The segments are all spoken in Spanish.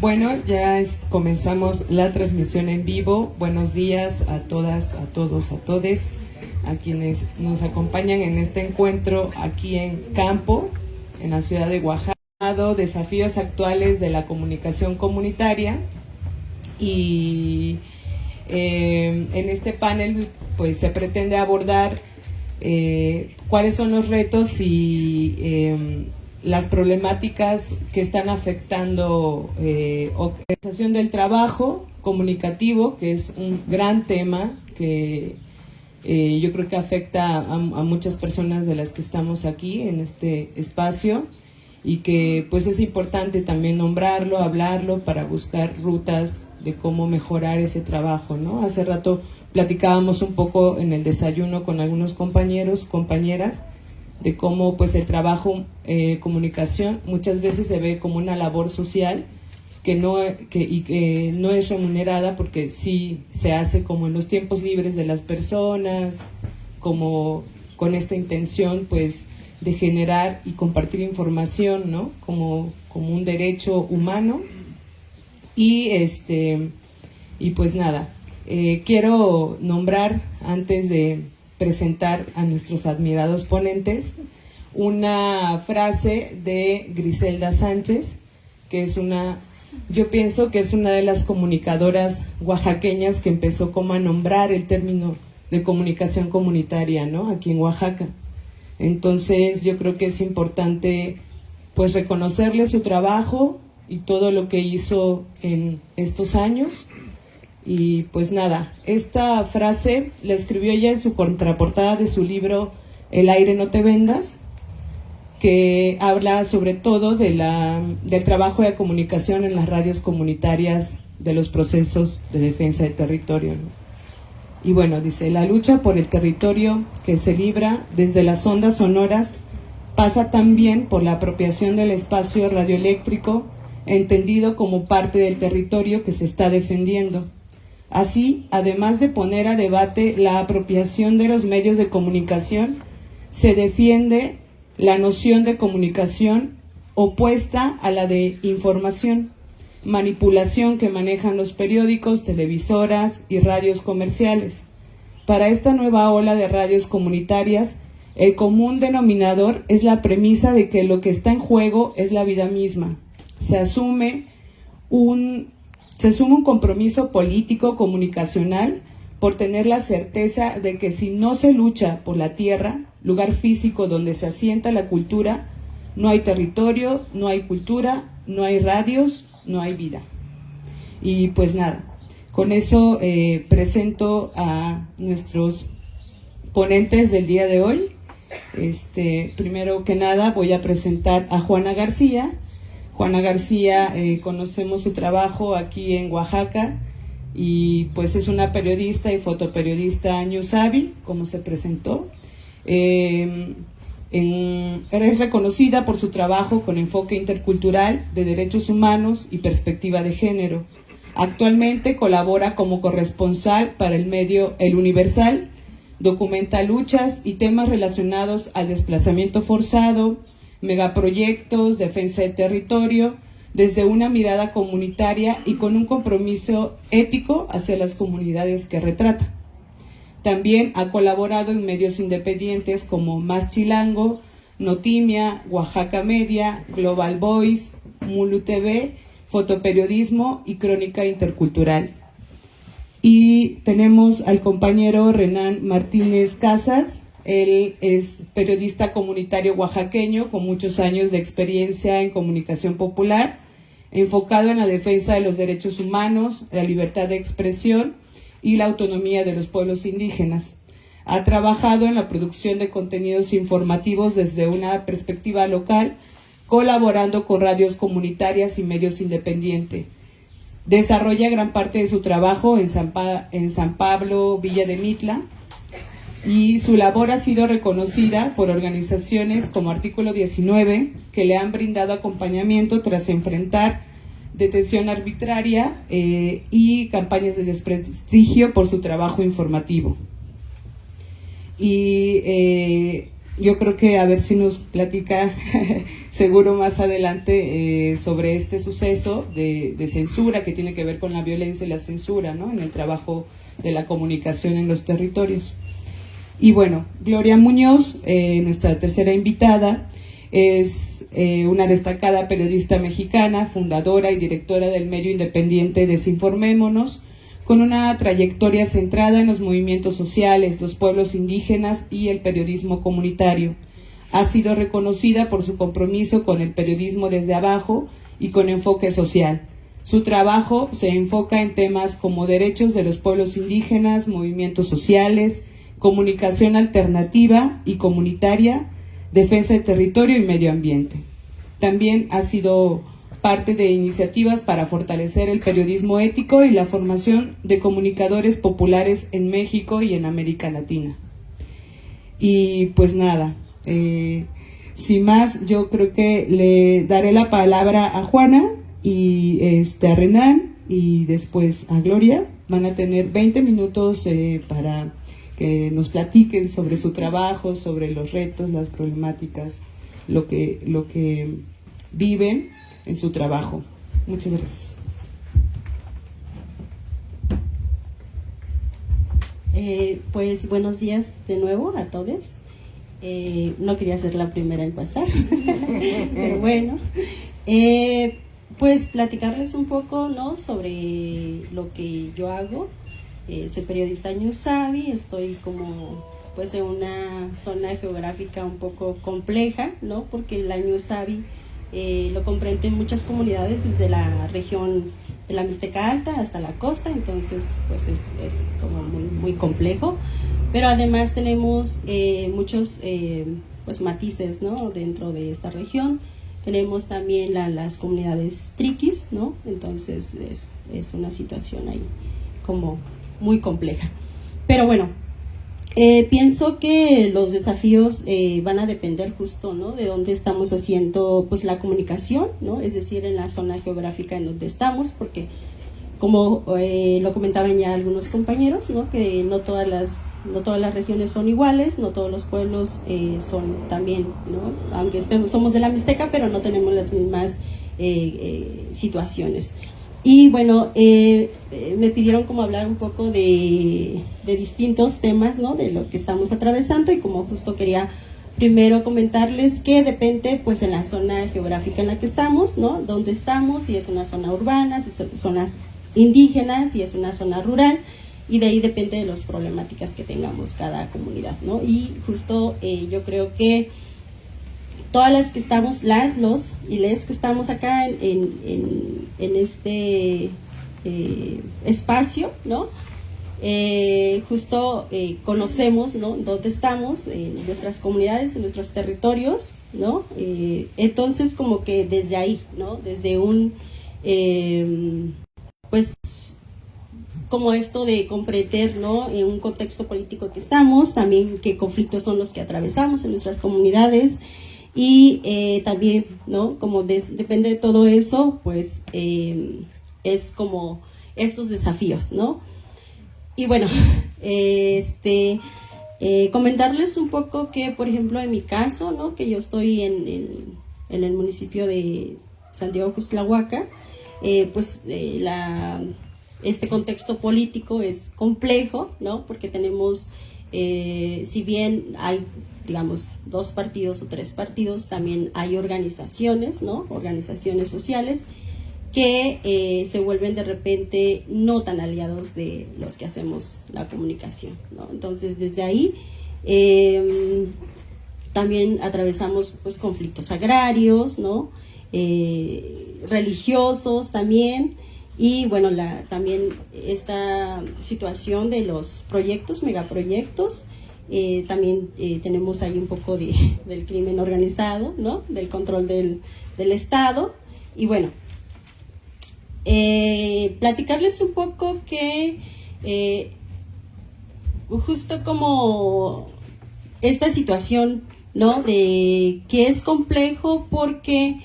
Bueno, ya comenzamos la transmisión en vivo. Buenos días a todas, a todos, a todes, a quienes nos acompañan en este encuentro aquí en Campo, en la ciudad de Oaxaca, desafíos actuales de la comunicación comunitaria. Y en este panel pues se pretende abordar cuáles son los retos y las problemáticas que están afectando organización del trabajo comunicativo, que es un gran tema que yo creo que afecta a muchas personas de las que estamos aquí en este espacio, y que pues es importante también nombrarlo, hablarlo, para buscar rutas de cómo mejorar ese trabajo, ¿no? Hace rato platicábamos un poco en el desayuno con algunos compañeros, compañeras, de cómo pues el trabajo comunicación muchas veces se ve como una labor social que no es remunerada, porque sí se hace como en los tiempos libres de las personas, como con esta intención pues de generar y compartir información, ¿no? Como un derecho humano. Y pues nada, quiero nombrar, antes de presentar a nuestros admirados ponentes, una frase de Griselda Sánchez, que es yo pienso que es una de las comunicadoras oaxaqueñas que empezó como a nombrar el término de comunicación comunitaria, ¿no? Aquí en Oaxaca. Entonces yo creo que es importante pues reconocerle su trabajo y todo lo que hizo en estos años. Y pues nada, esta frase la escribió ella en su contraportada de su libro El aire no te vendas, que habla sobre todo del trabajo de comunicación en las radios comunitarias, de los procesos de defensa de territorio, ¿no? Y bueno, dice: la lucha por el territorio que se libra desde las ondas sonoras pasa también por la apropiación del espacio radioeléctrico, entendido como parte del territorio que se está defendiendo. Así, además de poner a debate la apropiación de los medios de comunicación, se defiende la noción de comunicación opuesta a la de información, manipulación que manejan los periódicos, televisoras y radios comerciales. Para esta nueva ola de radios comunitarias, el común denominador es la premisa de que lo que está en juego es la vida misma. Se asume un compromiso político comunicacional por tener la certeza de que si no se lucha por la tierra, lugar físico donde se asienta la cultura, no hay territorio, no hay cultura, no hay radios, no hay vida. Y pues nada, con eso presento a nuestros ponentes del día de hoy. Primero que nada voy a presentar a Juana García. Juana García, conocemos su trabajo aquí en Oaxaca, y pues es una periodista y fotoperiodista ñusabi, como se presentó. Es reconocida por su trabajo con enfoque intercultural de derechos humanos y perspectiva de género. Actualmente colabora como corresponsal para el medio El Universal, documenta luchas y temas relacionados al desplazamiento forzado, megaproyectos, defensa de territorio, desde una mirada comunitaria y con un compromiso ético hacia las comunidades que retrata. También ha colaborado en medios independientes como Más Chilango, Notimia, Oaxaca Media, Global Voice, Mulu TV, Fotoperiodismo y Crónica Intercultural. Y tenemos al compañero Renan Martínez Casas. Él es periodista comunitario oaxaqueño con muchos años de experiencia en comunicación popular, enfocado en la defensa de los derechos humanos, la libertad de expresión y la autonomía de los pueblos indígenas. Ha trabajado en la producción de contenidos informativos desde una perspectiva local, colaborando con radios comunitarias y medios independientes. Desarrolla gran parte de su trabajo en San Pablo, Villa de Mitla, y su labor ha sido reconocida por organizaciones como Artículo 19, que le han brindado acompañamiento tras enfrentar detención arbitraria y campañas de desprestigio por su trabajo informativo. Y yo creo que a ver si nos platica seguro más adelante sobre este suceso de censura que tiene que ver con la violencia y la censura, ¿no?, en el trabajo de la comunicación en los territorios. Y bueno, Gloria Muñoz, nuestra tercera invitada, es una destacada periodista mexicana, fundadora y directora del medio independiente Desinformémonos, con una trayectoria centrada en los movimientos sociales, los pueblos indígenas y el periodismo comunitario. Ha sido reconocida por su compromiso con el periodismo desde abajo y con enfoque social. Su trabajo se enfoca en temas como derechos de los pueblos indígenas, movimientos sociales, comunicación alternativa y comunitaria, defensa de territorio y medio ambiente. También ha sido parte de iniciativas para fortalecer el periodismo ético y la formación de comunicadores populares en México y en América Latina. Y pues nada, sin más, yo creo que le daré la palabra a Juana y a Renan y después a Gloria. Van a tener 20 minutos para que nos platiquen sobre su trabajo, sobre los retos, las problemáticas, lo que viven en su trabajo. Muchas gracias. Pues buenos días de nuevo a todos. No quería ser la primera en pasar, pero bueno. Pues platicarles un poco, ¿no?, sobre lo que yo hago. Soy periodista ñusabi, estoy como pues en una zona geográfica un poco compleja, ¿no?, porque la ñusabi lo comprenden muchas comunidades desde la región de la Mixteca Alta hasta la costa, entonces pues es como muy complejo, pero además tenemos muchos pues matices, ¿no?, dentro de esta región. Tenemos también las comunidades triquis, ¿no?, entonces es una situación ahí como muy compleja. Pero bueno, pienso que los desafíos van a depender justo, ¿no?, de dónde estamos haciendo pues la comunicación, ¿no?, es decir, en la zona geográfica en donde estamos, porque como lo comentaban ya algunos compañeros, ¿no?, que no todas las regiones son iguales, no todos los pueblos son también, ¿no?, aunque somos de la Mixteca, pero no tenemos las mismas situaciones. Y bueno, me pidieron como hablar un poco de distintos temas, ¿no?, de lo que estamos atravesando, y como justo quería primero comentarles que depende pues en la zona geográfica en la que estamos, ¿no?, dónde estamos, si es una zona urbana, si son zonas indígenas, si es una zona rural, y de ahí depende de las problemáticas que tengamos cada comunidad, ¿no? Y justo yo creo que todas las que estamos, los y les que estamos acá en este espacio, ¿no?, justo conocemos, ¿no?, dónde estamos, en nuestras comunidades, en nuestros territorios, ¿no? Entonces como que desde ahí, ¿no?, desde un pues como esto de comprender, ¿no?, en un contexto político que estamos, también qué conflictos son los que atravesamos en nuestras comunidades, y también, ¿no?, como depende de todo eso, pues es como estos desafíos, ¿no? Y bueno, comentarles un poco que, por ejemplo, en mi caso, ¿no?, que yo estoy en el municipio de Santiago Xtlahuaca, pues este contexto político es complejo, ¿no?, porque tenemos, si bien hay, digamos, 2 partidos o 3 partidos, también hay organizaciones, ¿no?, organizaciones sociales que se vuelven de repente no tan aliados de los que hacemos la comunicación, ¿no? Entonces, desde ahí también atravesamos pues conflictos agrarios, ¿no?, religiosos también, y bueno, también esta situación de los proyectos, megaproyectos, también tenemos ahí un poco del crimen organizado, ¿no?, del control del Estado. Y bueno, platicarles un poco que justo como esta situación, ¿no?, de que es complejo porque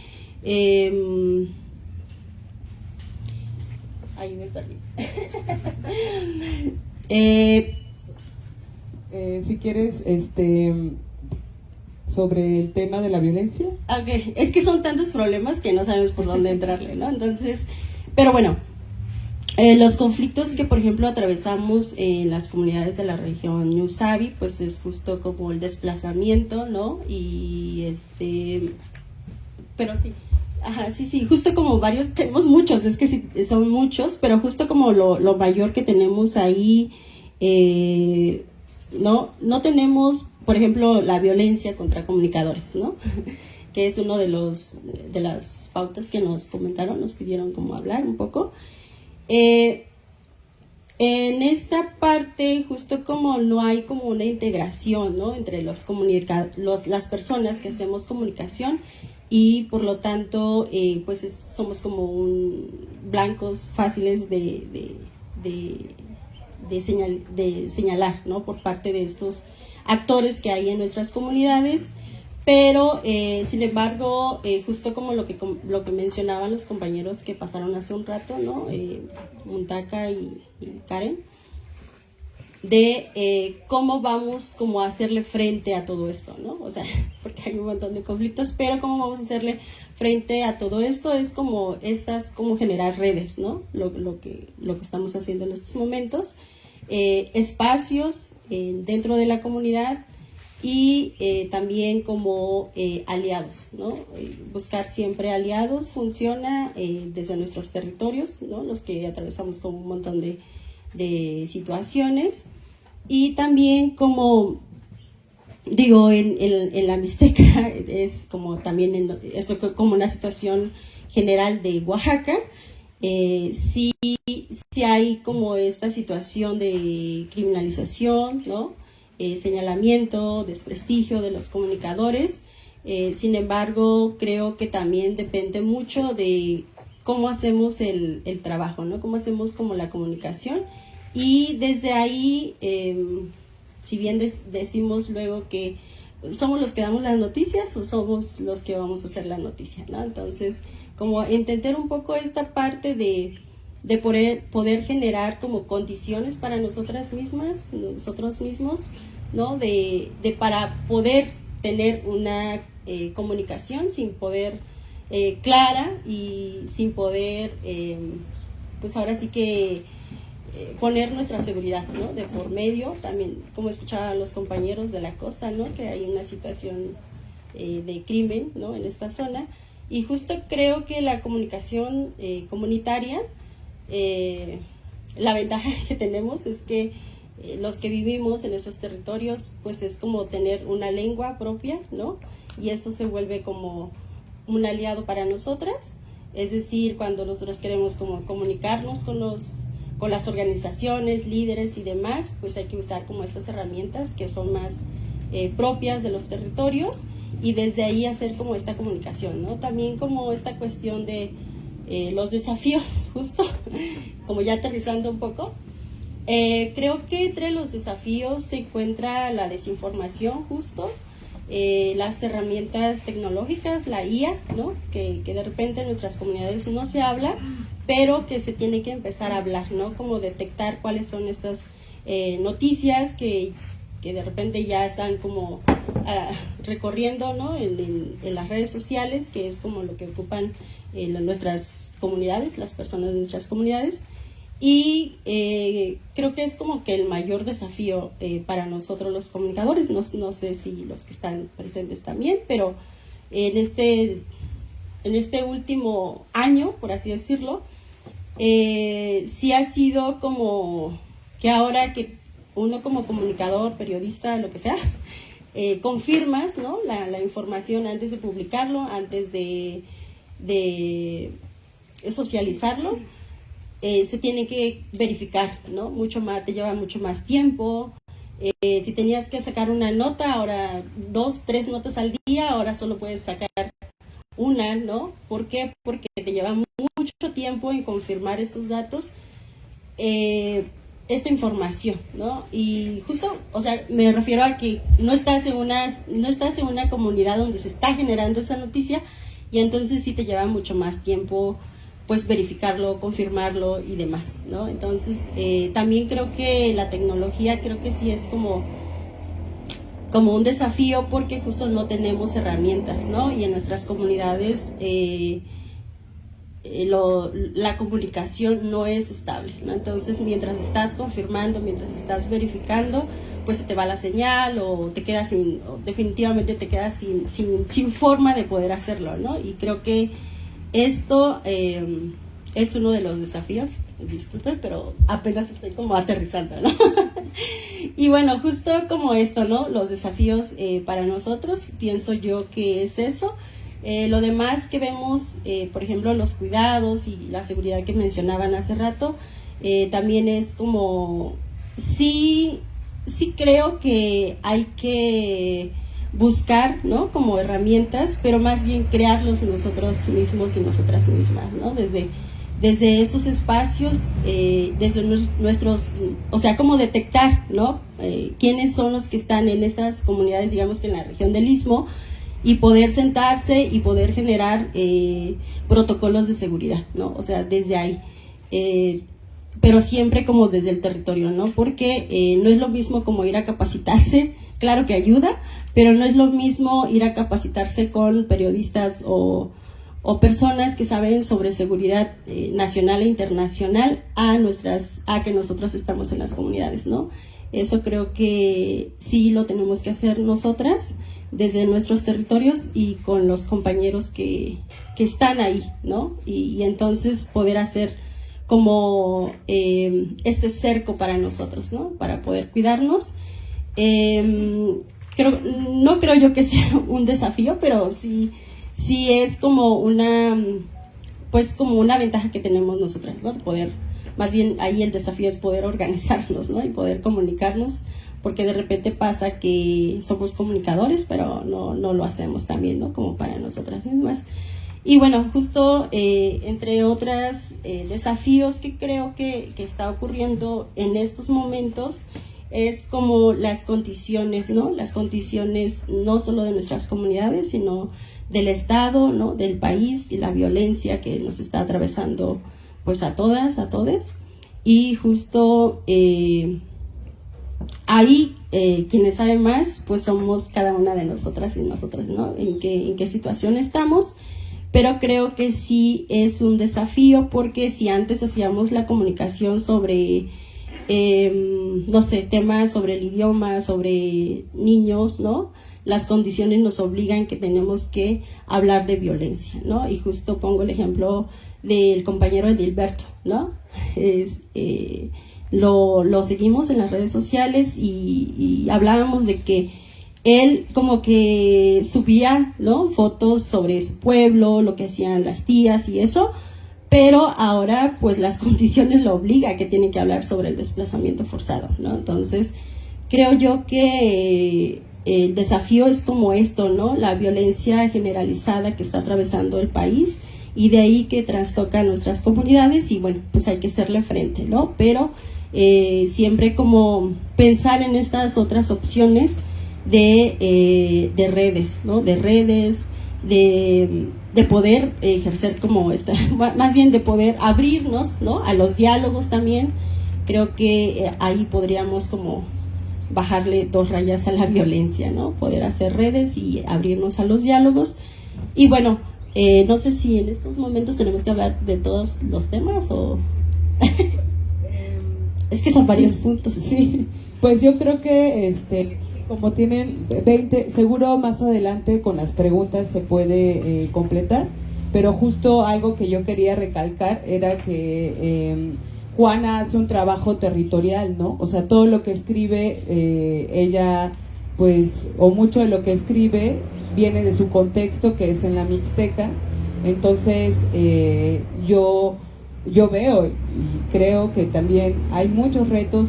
ahí me perdí. Si quieres, sobre el tema de la violencia. Ok, es que son tantos problemas que no sabemos por dónde entrarle, ¿no? Entonces, pero bueno, los conflictos que, por ejemplo, atravesamos en las comunidades de la región Ñusabi, pues es justo como el desplazamiento, ¿no? Y pero sí, ajá, sí, justo como varios, tenemos muchos, es que sí, son muchos, pero justo como lo mayor que tenemos ahí, no tenemos, por ejemplo, la violencia contra comunicadores, ¿no? Que es uno de las pautas que nos comentaron, nos pidieron como hablar un poco. En esta parte, justo como no hay como una integración, ¿no? Entre las personas que hacemos comunicación y por lo tanto, pues somos como blancos fáciles de señalar, ¿no? Por parte de estos actores que hay en nuestras comunidades. Pero, sin embargo, justo como lo que mencionaban los compañeros que pasaron hace un rato, ¿no? Muntaka y Karen, de cómo vamos como a hacerle frente a todo esto, ¿no? O sea, porque hay un montón de conflictos, pero cómo vamos a hacerle frente a todo esto es como generar redes, ¿no? Lo que estamos haciendo en estos momentos, espacios dentro de la comunidad, y también como aliados, ¿no? Buscar siempre aliados funciona desde nuestros territorios, ¿no? Los que atravesamos con un montón de situaciones, y también como digo, en la Mixteca es como también eso como una situación general de Oaxaca. Sí hay como esta situación de criminalización, ¿no? Señalamiento, desprestigio de los comunicadores. Sin embargo, creo que también depende mucho de cómo hacemos el trabajo, ¿no? Cómo hacemos como la comunicación. Y desde ahí, si bien decimos luego que somos los que damos las noticias o somos los que vamos a hacer la noticia, ¿no? Entonces, como entender un poco esta parte de poder generar como condiciones para nosotros mismos, ¿no? Para poder tener una comunicación sin poder clara y sin poder, pues ahora sí que poner nuestra seguridad, ¿no? De por medio, también como escuchaban los compañeros de la costa, ¿no? Que hay una situación de crimen, ¿no? En esta zona, y justo creo que la comunicación comunitaria, la ventaja que tenemos es que los que vivimos en esos territorios, pues es como tener una lengua propia, ¿no? Y esto se vuelve como un aliado para nosotras, es decir, cuando nosotros queremos como comunicarnos con las organizaciones, líderes y demás, pues hay que usar como estas herramientas que son más propias de los territorios, y desde ahí hacer como esta comunicación, ¿no? También como esta cuestión de los desafíos, justo, como ya aterrizando un poco, creo que entre los desafíos se encuentra la desinformación, justo, las herramientas tecnológicas, la IA, ¿no? Que de repente en nuestras comunidades no se habla, pero que se tiene que empezar a hablar, ¿no? Como detectar cuáles son estas noticias que de repente ya están como recorriendo, ¿no? En las redes sociales, que es como lo que ocupan nuestras comunidades, las personas de nuestras comunidades. Y creo que es como que el mayor desafío para nosotros los comunicadores, no sé si los que están presentes también, pero en este último año, por así decirlo, sí ha sido como que ahora que uno como comunicador, periodista, lo que sea, confirmas, ¿no? la información antes de publicarlo, antes de socializarlo. Se tiene que verificar, ¿no? Mucho más, te lleva mucho más tiempo. Si tenías que sacar una nota, ahora 2, 3 notas al día, ahora solo puedes sacar una, ¿no? ¿Por qué? Porque te lleva mucho tiempo en confirmar estos datos, esta información, ¿no? Y justo, o sea, me refiero a que no estás en una comunidad donde se está generando esa noticia, y entonces sí te lleva mucho más tiempo pues verificarlo, confirmarlo y demás, ¿no? Entonces, también creo que la tecnología, creo que sí es como como un desafío porque justo no tenemos herramientas, ¿no? Y en nuestras comunidades la comunicación no es estable, ¿no? Entonces, mientras estás confirmando, mientras estás verificando, pues se te va la señal o te quedas definitivamente te quedas sin forma de poder hacerlo, ¿no? Y creo que esto es uno de los desafíos. Disculpen, pero apenas estoy como aterrizando, ¿no? Y bueno, justo como esto, ¿no? Los desafíos para nosotros, pienso yo que es eso. Lo demás que vemos, por ejemplo, los cuidados y la seguridad que mencionaban hace rato, también es como, sí creo que hay que buscar, ¿no? Como herramientas, pero más bien crearlos nosotros mismos y nosotras mismas, ¿no? Desde estos espacios, desde nuestros, o sea, como detectar, ¿no? Quiénes son los que están en estas comunidades, digamos que en la región del Istmo, y poder sentarse y poder generar protocolos de seguridad, ¿no? O sea, desde ahí. Pero siempre como desde el territorio, ¿no? Porque no es lo mismo como ir a capacitarse, claro que ayuda, pero no es lo mismo ir a capacitarse con periodistas o personas que saben sobre seguridad nacional e internacional a que nosotros estamos en las comunidades, ¿no? Eso creo que sí lo tenemos que hacer nosotras desde nuestros territorios y con los compañeros que están ahí, ¿no? Y entonces poder hacer como este cerco para nosotros, ¿no? Para poder cuidarnos. No creo yo que sea un desafío, pero sí es como una ventaja que tenemos nosotras, ¿no? De poder, más bien ahí el desafío es poder organizarnos, ¿no? Y poder comunicarnos, porque de repente pasa que somos comunicadores, pero no lo hacemos también, ¿no? Como para nosotras mismas. Y bueno, justo entre otros desafíos que creo que está ocurriendo en estos momentos es como las condiciones, ¿no? Las condiciones no solo de nuestras comunidades, sino del Estado, ¿no? Del país y la violencia que nos está atravesando pues a todas, a todes. Y justo ahí quienes saben más pues somos cada una de nosotras y nosotras, ¿no? En qué situación estamos, pero creo que sí es un desafío porque si antes hacíamos la comunicación sobre no sé, temas sobre el idioma, sobre niños, ¿no? Las condiciones nos obligan que tenemos que hablar de violencia, ¿no? Y justo pongo el ejemplo del compañero Edilberto, ¿no? Lo seguimos en las redes sociales y hablábamos de que él como que subía, ¿no? Fotos sobre su pueblo, lo que hacían las tías y eso, pero ahora pues las condiciones lo obligan, que tiene que hablar sobre el desplazamiento forzado, ¿no? Entonces creo yo que el desafío es como esto, ¿no? La violencia generalizada que está atravesando el país y de ahí que trastoca nuestras comunidades y bueno, pues hay que hacerle frente, ¿no? Pero siempre como pensar en estas otras opciones de redes, ¿no? De redes, de poder ejercer como más bien de poder abrirnos, ¿no? A los diálogos también. Creo que ahí podríamos como bajarle 2 rayas a la violencia, ¿no? Poder hacer redes y abrirnos a los diálogos. Y bueno, no sé si en estos momentos tenemos que hablar de todos los temas o... Es que son varios puntos. Sí, pues yo creo que como tienen 20, seguro más adelante con las preguntas se puede completar, pero justo algo que yo quería recalcar era que Juana hace un trabajo territorial, ¿no? O sea, todo lo que escribe ella, pues, o mucho de lo que escribe viene de su contexto, que es en la Mixteca. Entonces, yo veo y creo que también hay muchos retos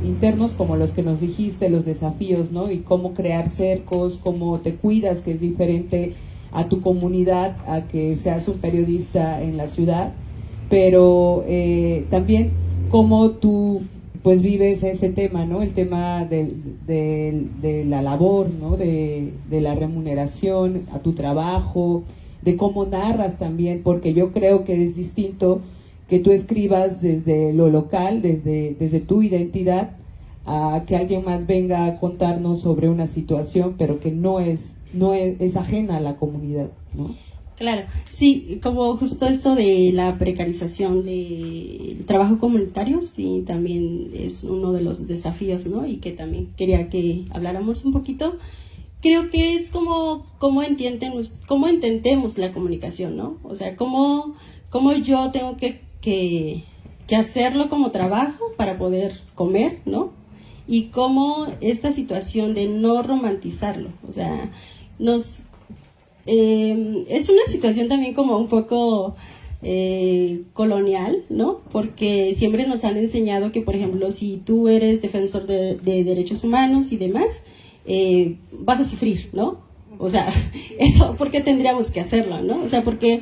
internos como los que nos dijiste, los desafíos, ¿no? Y cómo crear cercos, cómo te cuidas, que es diferente a tu comunidad, a que seas un periodista en la ciudad, pero también cómo tú pues vives ese tema, ¿no? El tema de la labor, ¿no? De la remuneración a tu trabajo, de cómo narras también, porque yo creo que es distinto que tú escribas desde lo local, desde tu identidad, a que alguien más venga a contarnos sobre una situación, pero que no es ajena a la comunidad, ¿no? Claro, sí, como justo esto de la precarización del trabajo comunitario, sí, también es uno de los desafíos, ¿no? Y que también quería que habláramos un poquito. Creo que es cómo entendemos la comunicación, ¿no? O sea, cómo yo tengo que hacerlo como trabajo para poder comer, ¿no? Y cómo esta situación de no romantizarlo, o sea, es una situación también como un poco colonial, ¿no? Porque siempre nos han enseñado que, por ejemplo, si tú eres defensor de derechos humanos y demás, vas a sufrir, ¿no? O sea, eso, ¿por qué tendríamos que hacerlo, no? O sea, porque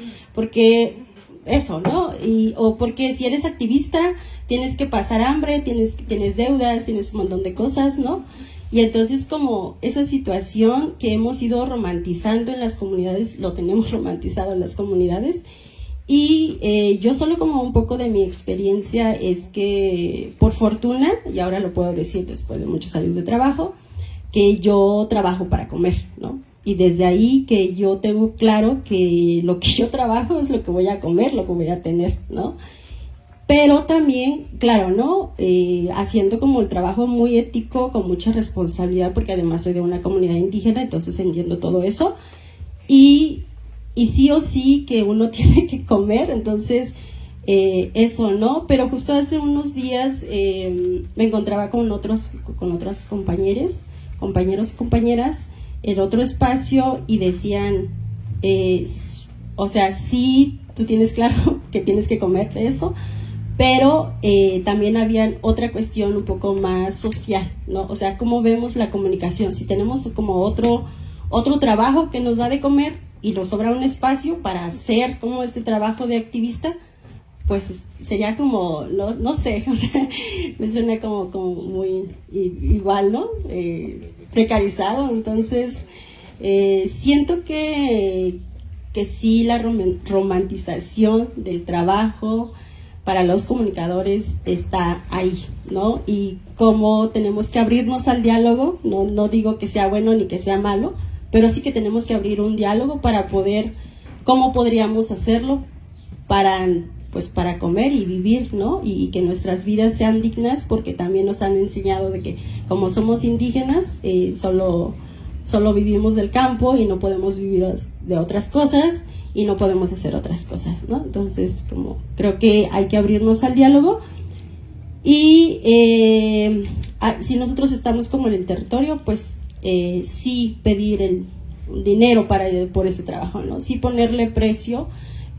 eso, ¿no? O porque si eres activista, tienes que pasar hambre, tienes deudas, tienes un montón de cosas, ¿no? Y entonces como esa situación que hemos ido romantizando en las comunidades, lo tenemos romantizado en las comunidades. Y yo solo como un poco de mi experiencia es que por fortuna, y ahora lo puedo decir después de muchos años de trabajo, que yo trabajo para comer, ¿no? Y desde ahí que yo tengo claro que lo que yo trabajo es lo que voy a comer, lo que voy a tener, ¿no? Pero también, claro, ¿no? Haciendo como el trabajo muy ético, con mucha responsabilidad, porque además soy de una comunidad indígena, entonces entiendo todo eso. Y sí o sí que uno tiene que comer, entonces eso, ¿no? Pero justo hace unos días me encontraba con otras compañeras en otro espacio y decían, o sea, sí, tú tienes claro que tienes que comer de eso, pero también había otra cuestión un poco más social, ¿no? O sea, cómo vemos la comunicación, si tenemos como otro trabajo que nos da de comer y nos sobra un espacio para hacer como este trabajo de activista, pues sería como, no sé, o sea, me suena como muy igual, ¿no? Precarizado, entonces siento que sí, la romantización del trabajo para los comunicadores está ahí, ¿no? Y cómo tenemos que abrirnos al diálogo, no digo que sea bueno ni que sea malo, pero sí que tenemos que abrir un diálogo para poder, ¿cómo podríamos hacerlo para comer y vivir, ¿no? Y que nuestras vidas sean dignas, porque también nos han enseñado de que como somos indígenas, solo vivimos del campo y no podemos vivir de otras cosas y no podemos hacer otras cosas, ¿no? Entonces, como creo que hay que abrirnos al diálogo y si nosotros estamos como en el territorio, pues sí pedir el dinero por este trabajo, ¿no? Sí ponerle precio.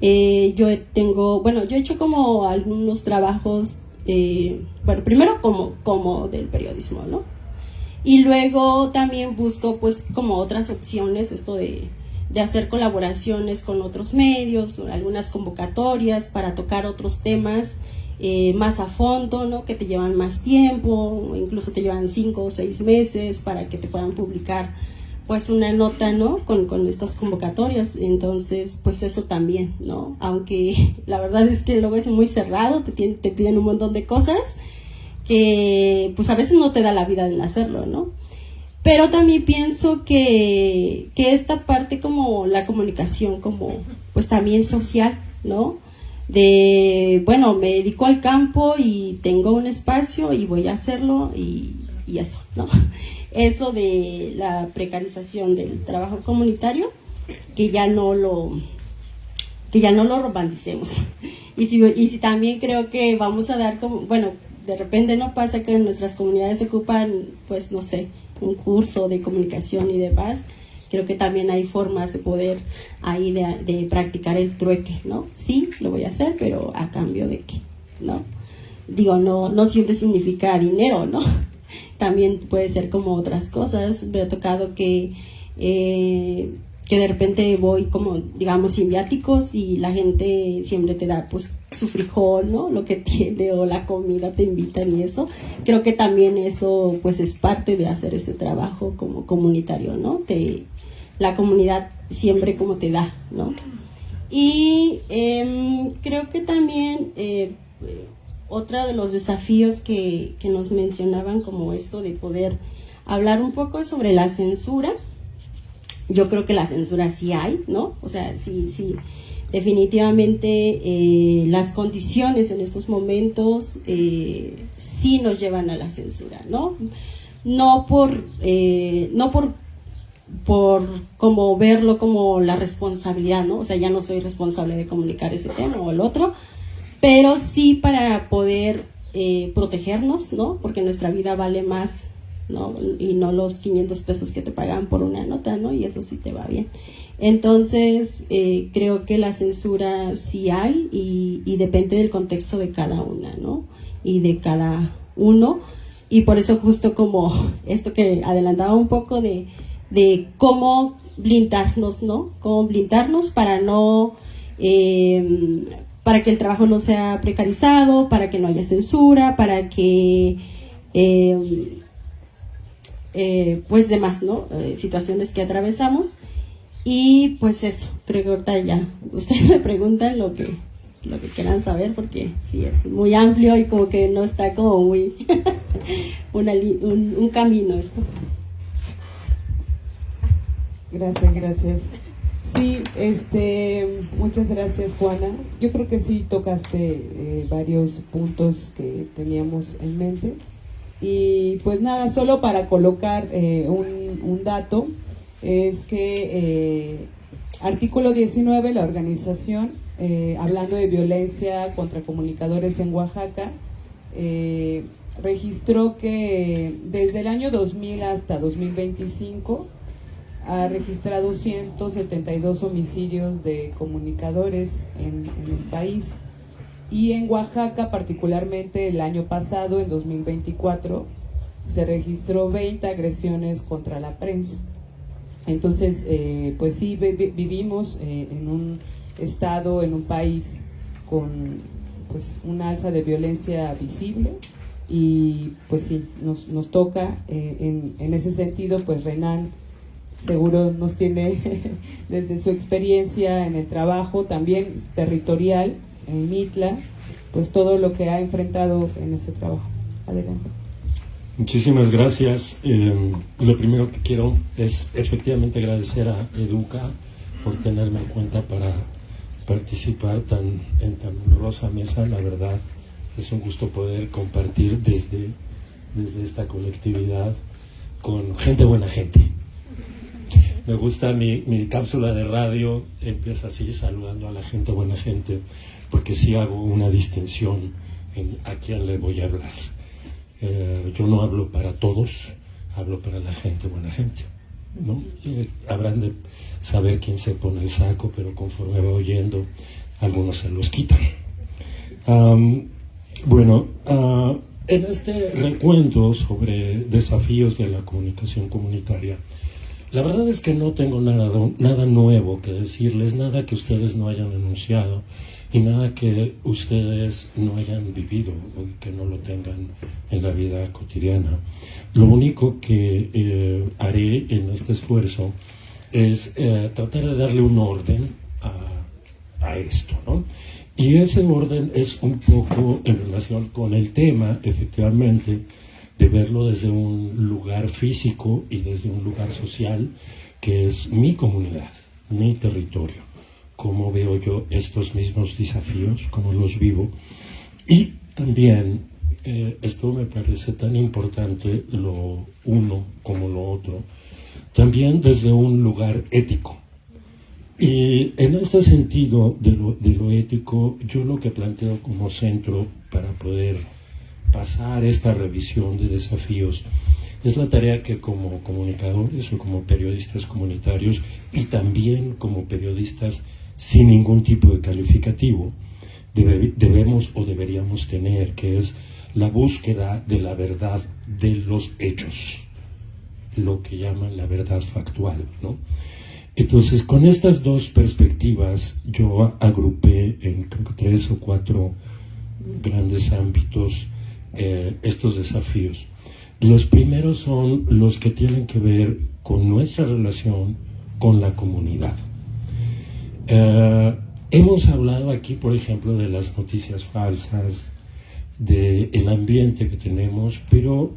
Yo he hecho como algunos trabajos, primero como del periodismo, ¿no? Y luego también busco pues como otras opciones, esto de hacer colaboraciones con otros medios, algunas convocatorias para tocar otros temas más a fondo, ¿no? Que te llevan más tiempo, incluso te llevan 5 o 6 meses para que te puedan publicar pues una nota, ¿no? Con estas convocatorias. Entonces pues eso también, ¿no? Aunque la verdad es que luego es muy cerrado, te piden un montón de cosas que pues a veces no te da la vida en hacerlo, ¿no? Pero también pienso que esta parte como la comunicación como pues también social, ¿no? Bueno, me dedico al campo y tengo un espacio y voy a hacerlo y eso, ¿no? Eso de la precarización del trabajo comunitario, que ya no lo romanticemos. Y si también creo que vamos a dar como, bueno, de repente no pasa que en nuestras comunidades se ocupan, pues no sé, un curso de comunicación y demás. Creo que también hay formas de poder ahí de practicar el trueque, ¿no? Sí, lo voy a hacer, pero ¿a cambio de qué? ¿No? Digo, no siempre significa dinero, ¿no? También puede ser como otras cosas. Me ha tocado que de repente voy como, digamos, sin viáticos y la gente siempre te da pues su frijol, ¿no? Lo que tiene, o la comida te invitan y eso. Creo que también eso pues es parte de hacer este trabajo como comunitario, ¿no? La comunidad siempre como te da, ¿no? Y creo que también otro de los desafíos que nos mencionaban, como esto de poder hablar un poco sobre la censura. Yo creo que la censura sí hay, ¿no? O sea, sí, definitivamente las condiciones en estos momentos sí nos llevan a la censura, ¿no? No por como verlo como la responsabilidad, ¿no? O sea, ya no soy responsable de comunicar ese tema o el otro, pero sí para poder protegernos, ¿no? Porque nuestra vida vale más, ¿no? Y no los 500 pesos que te pagan por una nota, ¿no? Y eso sí te va bien. Entonces, creo que la censura sí hay y depende del contexto de cada una, ¿no? Y de cada uno. Y por eso justo como esto que adelantaba un poco de cómo blindarnos, ¿no? Cómo blindarnos para no... para que el trabajo no sea precarizado, para que no haya censura, para que... pues demás, ¿no? Situaciones que atravesamos. Y pues eso, creo que ahorita ya ustedes me preguntan lo que quieran saber, porque sí es muy amplio y como que no está como muy un camino esto. Gracias. Sí, muchas gracias, Juana. Yo creo que sí tocaste varios puntos que teníamos en mente. Y pues nada, solo para colocar un dato, es que artículo 19, la organización, hablando de violencia contra comunicadores en Oaxaca, registró que desde el año 2000 hasta 2025 ha registrado 172 homicidios de comunicadores en el país. Y en Oaxaca, particularmente el año pasado, en 2024, se registró 20 agresiones contra la prensa. Entonces, pues sí, vivimos en un estado, en un país con pues un alza de violencia visible, y pues sí, nos toca en ese sentido. Pues Renan seguro nos tiene desde su experiencia en el trabajo también territorial en Mitla, pues todo lo que ha enfrentado en este trabajo. Adelante. Muchísimas gracias. Lo primero que quiero es efectivamente agradecer a Educa por tenerme en cuenta para participar en tan honrosa mesa. La verdad es un gusto poder compartir desde esta colectividad con gente buena gente. Me gusta mi cápsula de radio, empieza así, saludando a la gente buena gente, porque sí hago una distinción en a quién le voy a hablar. Yo no hablo para todos, hablo para la gente buena gente, ¿no? Habrán de saber quién se pone el saco, pero conforme va oyendo, algunos se los quitan. En este recuento sobre desafíos de la comunicación comunitaria, la verdad es que no tengo nada nuevo que decirles, nada que ustedes no hayan enunciado y nada que ustedes no hayan vivido o que no lo tengan en la vida cotidiana. Lo único que haré en este esfuerzo es tratar de darle un orden a esto, ¿no? Y ese orden es un poco en relación con el tema, efectivamente, de verlo desde un lugar físico y desde un lugar social, que es mi comunidad, mi territorio. Cómo veo yo estos mismos desafíos, cómo los vivo. Y también, esto me parece tan importante, lo uno como lo otro, también desde un lugar ético. Y en este sentido de lo ético, yo lo que planteo como centro para poder pasar esta revisión de desafíos es la tarea que como comunicadores o como periodistas comunitarios y también como periodistas sin ningún tipo de calificativo debemos o deberíamos tener, que es la búsqueda de la verdad de los hechos, lo que llaman la verdad factual, ¿no? Entonces, con estas dos perspectivas yo agrupé en creo que 3 o 4 grandes ámbitos estos desafíos. Los primeros son los que tienen que ver con nuestra relación con la comunidad. Hemos hablado aquí, por ejemplo, de las noticias falsas, del ambiente que tenemos, pero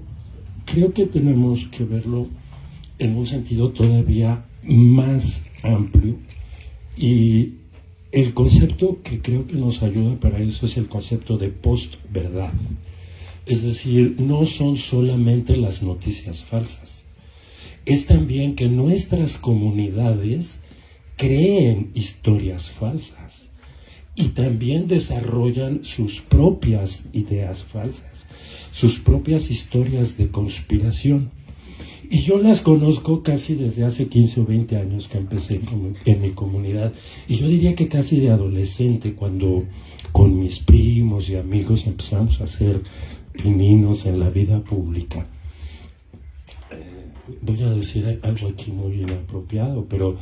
creo que tenemos que verlo en un sentido todavía más amplio, y el concepto que creo que nos ayuda para eso es el concepto de post-verdad. Es decir, no son solamente las noticias falsas, es también que nuestras comunidades creen historias falsas y también desarrollan sus propias ideas falsas, sus propias historias de conspiración. Y yo las conozco casi desde hace 15 o 20 años que empecé en mi comunidad. Y yo diría que casi de adolescente, cuando con mis primos y amigos empezamos a hacer pininos en la vida pública. Voy a decir algo aquí muy inapropiado, pero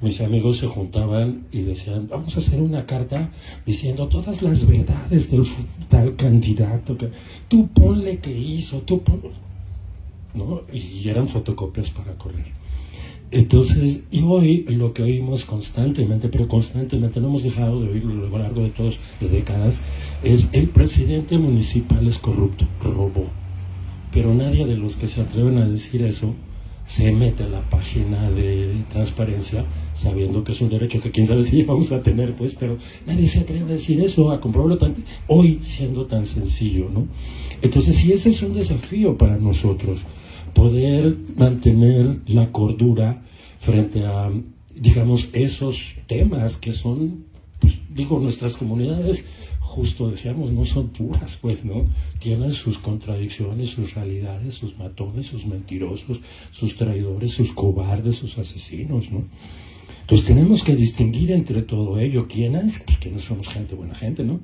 mis amigos se juntaban y decían, vamos a hacer una carta diciendo todas las verdades del tal candidato, que tú ponle que hizo, tú ponle, ¿no? Y eran fotocopias para correr. Entonces, y hoy lo que oímos constantemente, pero constantemente, no hemos dejado de oírlo a lo largo de décadas, es el presidente municipal es corrupto, robó. Pero nadie de los que se atreven a decir eso se mete a la página de transparencia sabiendo que es un derecho que quién sabe si vamos a tener, pues, pero nadie se atreve a decir eso, a comprobarlo hoy siendo tan sencillo, ¿no? Entonces, sí, ese es un desafío para nosotros, poder mantener la cordura frente a, digamos, esos temas que son, pues, digo, nuestras comunidades, justo decíamos, no son puras, pues, ¿no? Tienen sus contradicciones, sus realidades, sus matones, sus mentirosos, sus traidores, sus cobardes, sus asesinos, ¿no? Entonces tenemos que distinguir entre todo ello. ¿Quiénes? Pues quiénes somos gente, buena gente, ¿no?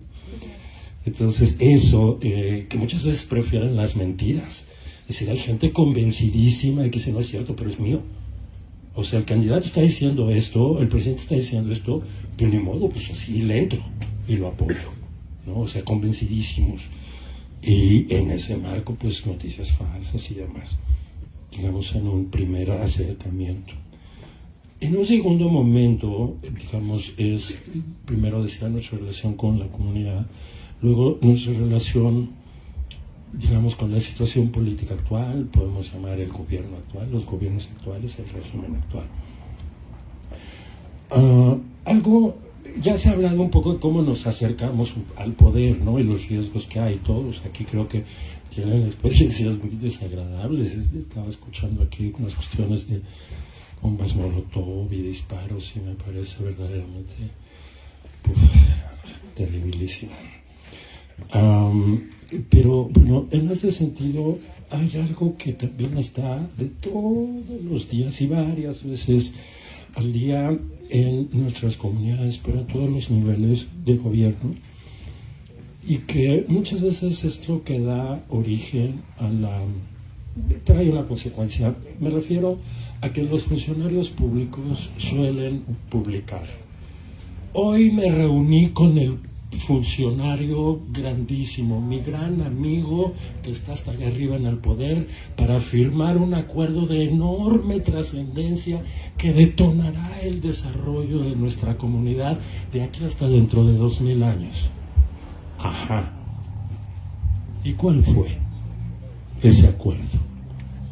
Entonces eso, que muchas veces prefieren las mentiras. Es decir, hay gente convencidísima de que eso no es cierto, pero es mío. O sea, el candidato está diciendo esto, el presidente está diciendo esto, pero ni modo, pues así le entro y lo apoyo, ¿no? O sea, convencidísimos. Y en ese marco, pues noticias falsas y demás, digamos, en un primer acercamiento. En un segundo momento, digamos, es, primero decía, nuestra relación con la comunidad, luego nuestra relación, digamos, con la situación política actual, podemos llamar el gobierno actual, los gobiernos actuales, el régimen actual. Algo, ya se ha hablado un poco de cómo nos acercamos al poder, ¿no? Y los riesgos que hay. Todos aquí creo que tienen experiencias muy desagradables. Estaba escuchando aquí unas cuestiones de bombas molotov y disparos y me parece verdaderamente terribilísimo. Pero bueno, en ese sentido hay algo que también está de todos los días y varias veces al día en nuestras comunidades, pero a todos los niveles de gobierno, y que muchas veces es lo que da origen a trae una consecuencia. Me refiero a que los funcionarios públicos suelen publicar. Hoy me reuní con el funcionario grandísimo, mi gran amigo que está hasta allá arriba en el poder, para firmar un acuerdo de enorme trascendencia que detonará el desarrollo de nuestra comunidad de aquí hasta dentro de 2000 años. Ajá. ¿Y cuál fue ese acuerdo?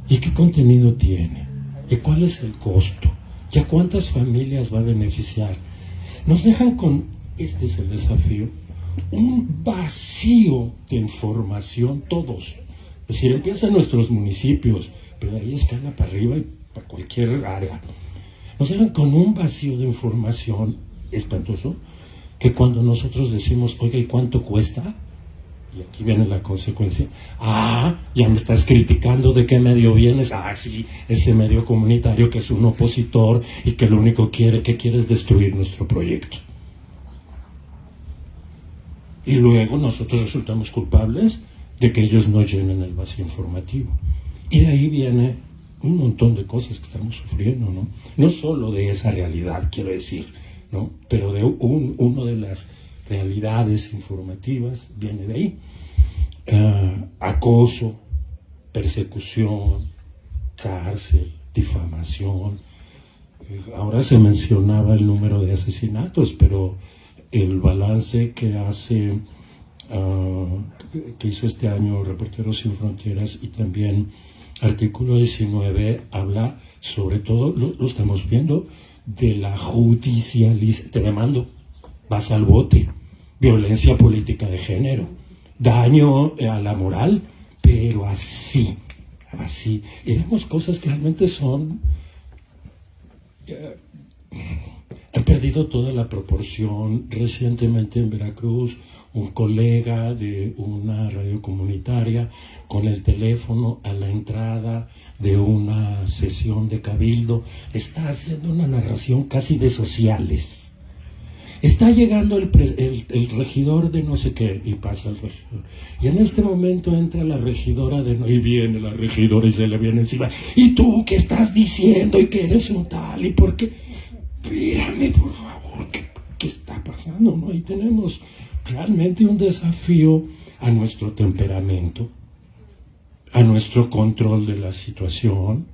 ¿Y qué contenido tiene? ¿Y cuál es el costo? ¿Y a cuántas familias va a beneficiar? Nos dejan con, este es el desafío, un vacío de información todos. Es decir, empieza en nuestros municipios, pero de ahí escala para arriba y para cualquier área. Nos dejan con un vacío de información espantoso, que cuando nosotros decimos, oiga, ¿y cuánto cuesta? Y aquí viene la consecuencia. Ya me estás criticando de qué medio vienes. Sí, ese medio comunitario que es un opositor y que lo único que quiere es destruir nuestro proyecto. Y luego nosotros resultamos culpables de que ellos no llenen el vacío informativo. Y de ahí viene un montón de cosas que estamos sufriendo, ¿no? No solo de esa realidad, quiero decir, ¿no? Pero de uno de las realidades informativas viene de ahí. Acoso, persecución, cárcel, difamación. Ahora se mencionaba el número de asesinatos, pero el balance que hace que hizo este año Reporteros Sin Fronteras, y también artículo 19 habla sobre todo, lo estamos viendo, de la judicialización. Te demando, vas al bote, violencia política de género, daño a la moral, pero así. Y vemos cosas que realmente son... han perdido toda la proporción. Recientemente en Veracruz, un colega de una radio comunitaria con el teléfono a la entrada de una sesión de cabildo está haciendo una narración casi de sociales. Está llegando el regidor de no sé qué, y pasa el regidor. Y en este momento entra la regidora y viene la regidora y se le viene encima. ¿Y tú qué estás diciendo? ¿Y que eres un tal? ¿Y por qué? Espérame, por favor, ¿qué está pasando? ¿No? Y tenemos realmente un desafío a nuestro temperamento, a nuestro control de la situación,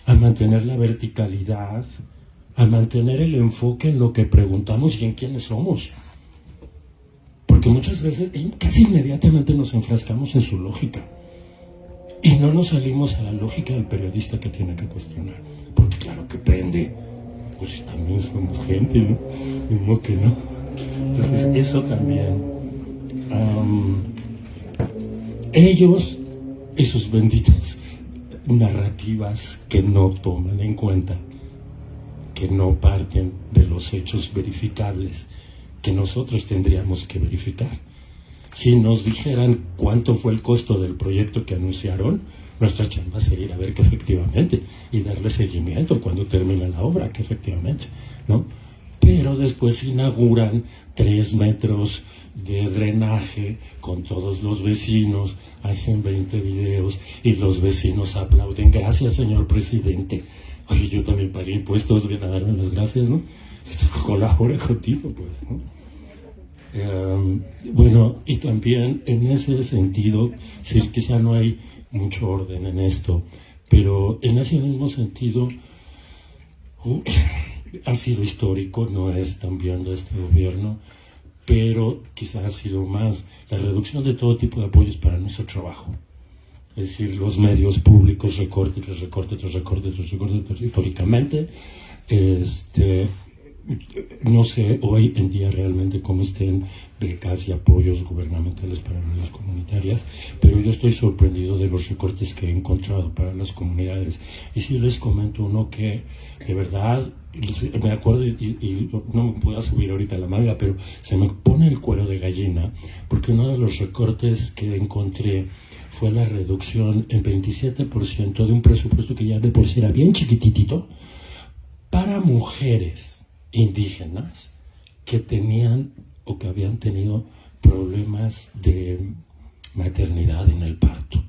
a mantener la verticalidad, a mantener el enfoque en lo que preguntamos y en quiénes somos. Porque muchas veces, casi inmediatamente nos enfrascamos en su lógica y no nos salimos a la lógica del periodista que tiene que cuestionar. Porque claro que prende, pues también somos gente, ¿no? Mismo que no. Entonces eso también. Ellos y sus benditas narrativas que no toman en cuenta, que no parten de los hechos verificables que nosotros tendríamos que verificar. Si nos dijeran cuánto fue el costo del proyecto que anunciaron, nuestra chamba sería ir a ver que efectivamente, y darle seguimiento cuando termine la obra, que efectivamente, ¿no? Pero después inauguran 3 metros de drenaje con todos los vecinos, hacen 20 videos y los vecinos aplauden. Gracias, señor presidente. Oye, yo también pagué impuestos, viene a darme las gracias, ¿no? Colabora contigo, pues, ¿no? Bueno, y también en ese sentido, sí, quizá no hay mucho orden en esto, pero en ese mismo sentido, ha sido histórico, no es también de este gobierno, pero quizá ha sido más la reducción de todo tipo de apoyos para nuestro trabajo. Es decir, los medios públicos, recortes, históricamente. No sé hoy en día realmente cómo estén becas y apoyos gubernamentales para las comunitarias, pero yo estoy sorprendido de los recortes que he encontrado para las comunidades. Y si les comento uno que de verdad me acuerdo, y no me puedo subir ahorita la manga, pero se me pone el cuero de gallina, porque uno de los recortes que encontré fue la reducción en 27% de un presupuesto que ya de por sí era bien chiquitito para mujeres indígenas que tenían o que habían tenido problemas de maternidad en el parto.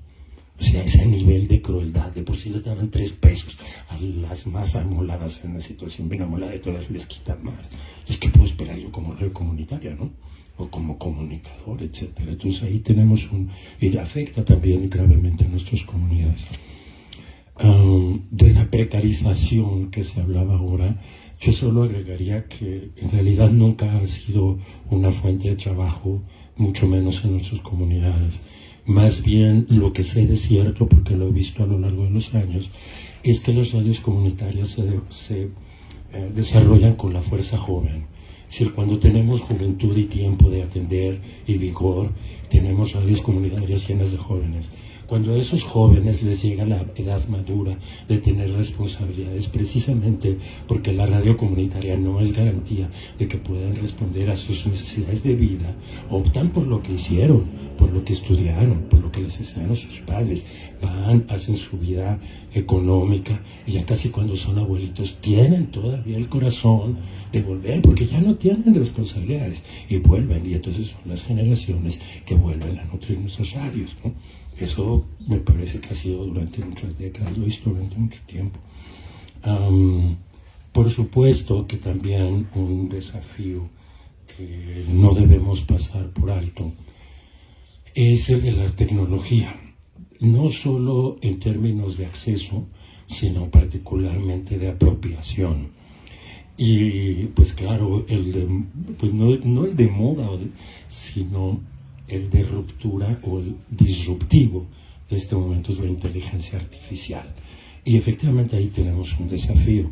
O sea, ese nivel de crueldad, de por sí les daban 3 pesos, a las más amoladas en una situación bien amolada de todas les quitan más. Entonces, ¿qué puedo esperar yo como red comunitaria, no? O como comunicador, etcétera. Entonces ahí tenemos y afecta también gravemente a nuestras comunidades. De la precarización que se hablaba ahora, yo solo agregaría que en realidad nunca ha sido una fuente de trabajo, mucho menos en nuestras comunidades. Más bien lo que sé de cierto, porque lo he visto a lo largo de los años, es que las radios comunitarias se desarrollan con la fuerza joven. Es decir, cuando tenemos juventud y tiempo de atender y vigor, tenemos radios comunitarias llenas de jóvenes. Cuando a esos jóvenes les llega la edad madura de tener responsabilidades, precisamente porque la radio comunitaria no es garantía de que puedan responder a sus necesidades de vida, optan por lo que hicieron, por lo que estudiaron, por lo que les enseñaron sus padres, van, hacen su vida económica, y ya casi cuando son abuelitos tienen todavía el corazón de volver, porque ya no tienen responsabilidades, y vuelven, y entonces son las generaciones que vuelven a nutrir nuestras radios, ¿no? Eso me parece que ha sido durante muchas décadas, lo he visto durante mucho tiempo. Por supuesto que también un desafío que no debemos pasar por alto es el de la tecnología, no solo en términos de acceso, sino particularmente de apropiación. Y pues claro, pues no el de moda, sino el de ruptura o el disruptivo de este momento es la inteligencia artificial. Y efectivamente ahí tenemos un desafío.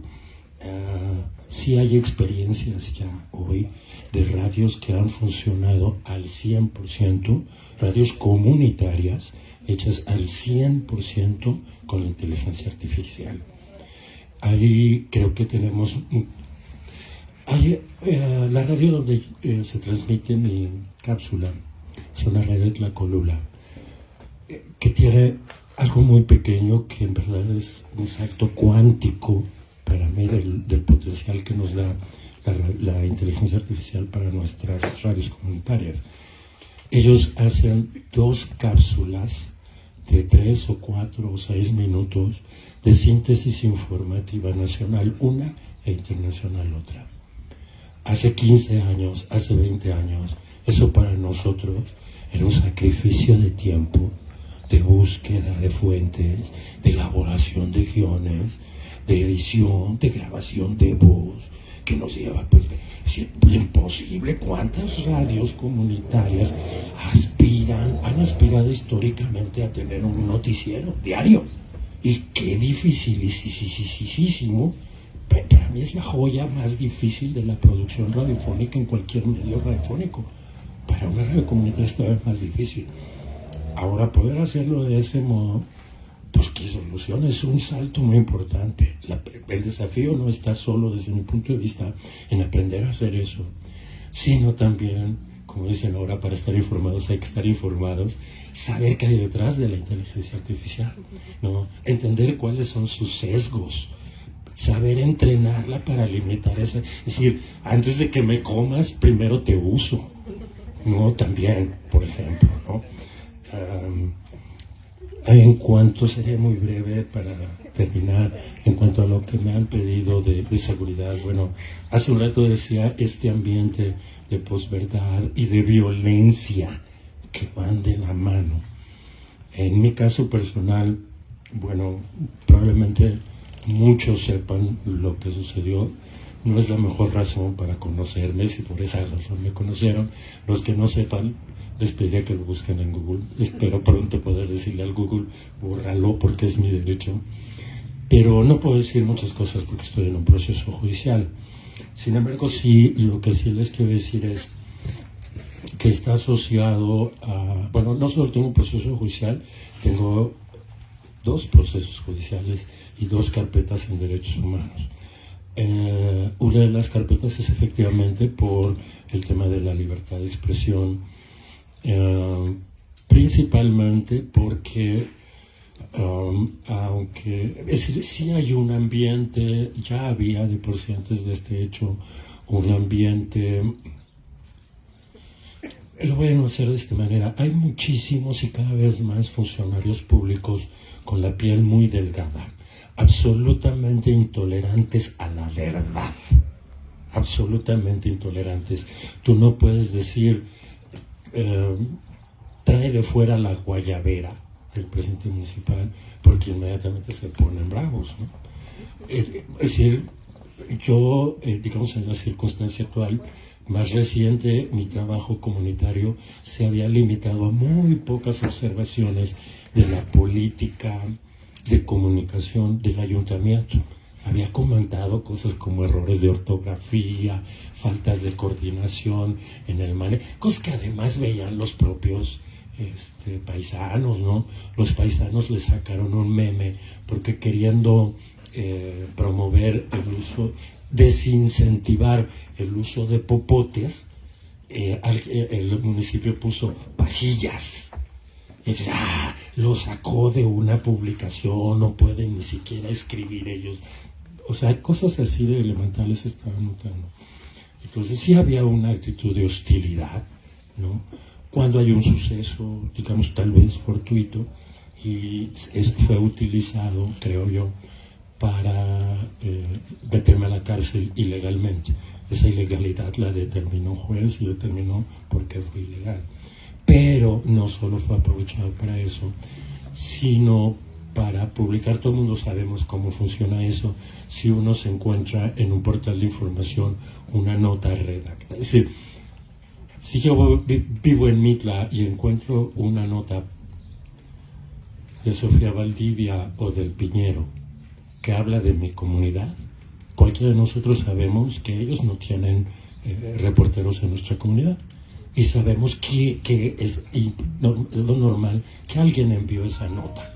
Sí hay experiencias ya hoy de radios que han funcionado al 100%, radios comunitarias hechas al 100% con la inteligencia artificial. Ahí creo que tenemos... la radio donde se transmite mi cápsula es una radio de Tlacolula, que tiene algo muy pequeño que en verdad es un salto cuántico para mí del potencial que nos da la inteligencia artificial para nuestras radios comunitarias. Ellos hacen 2 cápsulas de 3 o 4 o 6 minutos de síntesis informativa nacional una e internacional otra. Hace 15 años, hace 20 años, eso para nosotros era un sacrificio de tiempo, de búsqueda de fuentes, de elaboración de guiones, de edición, de grabación de voz, que nos lleva, pues, es imposible. ¿Cuántas radios comunitarias han aspirado históricamente a tener un noticiero diario? Y qué dificilísimo. Para mí es la joya más difícil de la producción radiofónica en cualquier medio radiofónico. Para una radio comunitaria es todavía más difícil. Ahora, poder hacerlo de ese modo, pues qué solución, es un salto muy importante. El desafío no está solo, desde mi punto de vista, en aprender a hacer eso, sino también, como dicen ahora, para estar informados hay que estar informados, saber qué hay detrás de la inteligencia artificial, ¿no? Entender cuáles son sus sesgos, saber entrenarla para limitar esa... Es decir, antes de que me comas, primero te uso, ¿no? También, por ejemplo, ¿no? En cuanto, seré muy breve para terminar, en cuanto a lo que me han pedido de seguridad, bueno, hace un rato decía este ambiente de posverdad y de violencia que van de la mano. En mi caso personal, bueno, probablemente muchos sepan lo que sucedió. No es la mejor razón para conocerme, si por esa razón me conocieron. Los que no sepan, les pediría que lo busquen en Google. Espero pronto poder decirle al Google, bórralo porque es mi derecho. Pero no puedo decir muchas cosas porque estoy en un proceso judicial. Sin embargo, sí, lo que sí les quiero decir es que está asociado a... Bueno, no solo tengo un proceso judicial, tengo 2 procesos judiciales y 2 carpetas en derechos humanos. Una de las carpetas es efectivamente por el tema de la libertad de expresión, principalmente porque aunque, es decir, sí hay un ambiente, ya había de por sí antes de este hecho un ambiente, lo voy a hacer de esta manera, hay muchísimos y cada vez más funcionarios públicos con la piel muy delgada, absolutamente intolerantes a la verdad, absolutamente intolerantes. Tú no puedes decir, trae de fuera la guayabera el presidente municipal, porque inmediatamente se ponen bravos, ¿no? Es decir, yo, digamos, en la circunstancia actual, más reciente, mi trabajo comunitario se había limitado a muy pocas observaciones de la política de comunicación del ayuntamiento. Había comentado cosas como errores de ortografía, faltas de coordinación en el manejo, cosas que además veían los propios paisanos, ¿no? Los paisanos le sacaron un meme porque queriendo promover el uso, desincentivar el uso de popotes, el municipio puso pajillas. Y ya lo sacó de una publicación, no pueden ni siquiera escribir ellos. O sea, cosas así de elementales se estaban notando. Entonces sí había una actitud de hostilidad, ¿no? Cuando hay un suceso, digamos, tal vez fortuito, y fue utilizado, creo yo, para meterme a la cárcel ilegalmente. Esa ilegalidad la determinó un juez y determinó por qué fue ilegal. Pero no solo fue aprovechado para eso, sino para publicar. Todo el mundo sabemos cómo funciona eso. Si uno se encuentra en un portal de información una nota redactada, es decir, Si yo vivo en Mitla y encuentro una nota de Sofía Valdivia o del Piñero que habla de mi comunidad, cualquiera de nosotros sabemos que ellos no tienen reporteros en nuestra comunidad y sabemos que es lo normal que alguien envió esa nota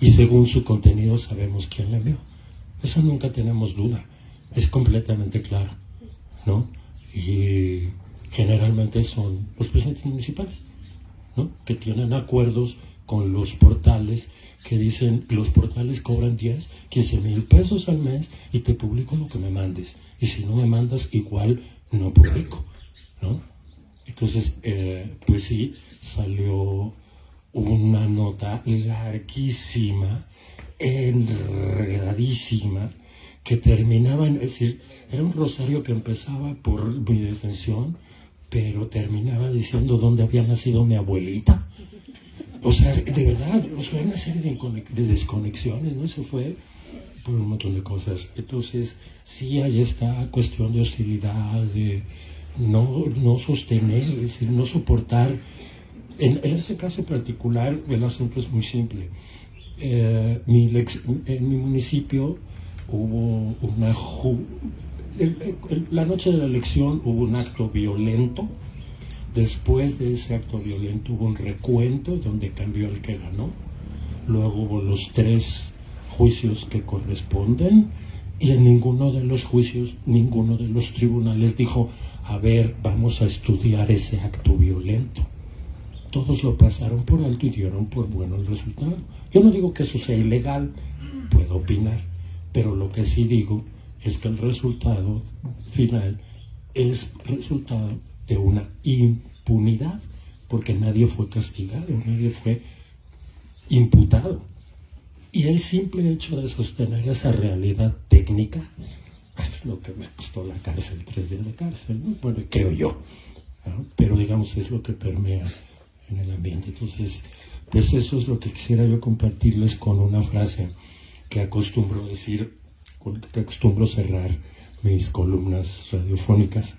y según su contenido sabemos quién la envió. Eso nunca tenemos duda, es completamente claro, ¿no? Y generalmente son los presidentes municipales, ¿no? Que tienen acuerdos con los portales que dicen los portales cobran 10, 15 mil pesos al mes y te publico lo que me mandes. Y si no me mandas, igual no publico, ¿no? Entonces, pues sí, salió una nota larguísima, enredadísima, que terminaba es decir, era un rosario que empezaba por mi detención, pero terminaba diciendo dónde había nacido mi abuelita. O sea, de verdad, fue una serie de desconexiones, ¿no? Eso fue por un montón de cosas. Entonces, sí hay esta cuestión de hostilidad, de no sostener, es decir, no soportar. En este caso particular, el asunto es muy simple. En mi municipio hubo la noche de la elección hubo un acto violento. Después de ese acto violento hubo un recuento donde cambió el que ganó. Luego hubo los 3 juicios que corresponden y en ninguno de los juicios, ninguno de los tribunales dijo, a ver, vamos a estudiar ese acto violento. Todos lo pasaron por alto y dieron por bueno el resultado. Yo no digo que eso sea ilegal, puedo opinar, pero lo que sí digo es que el resultado final es resultado de una impunidad, porque nadie fue castigado, nadie fue imputado. Y el simple hecho de sostener esa realidad técnica es lo que me costó la cárcel, 3 días de cárcel, ¿no? Bueno, creo yo, ¿no? Pero digamos es lo que permea en el ambiente. Entonces, pues eso es lo que quisiera yo compartirles con una frase que acostumbro decir, con que acostumbro cerrar mis columnas radiofónicas,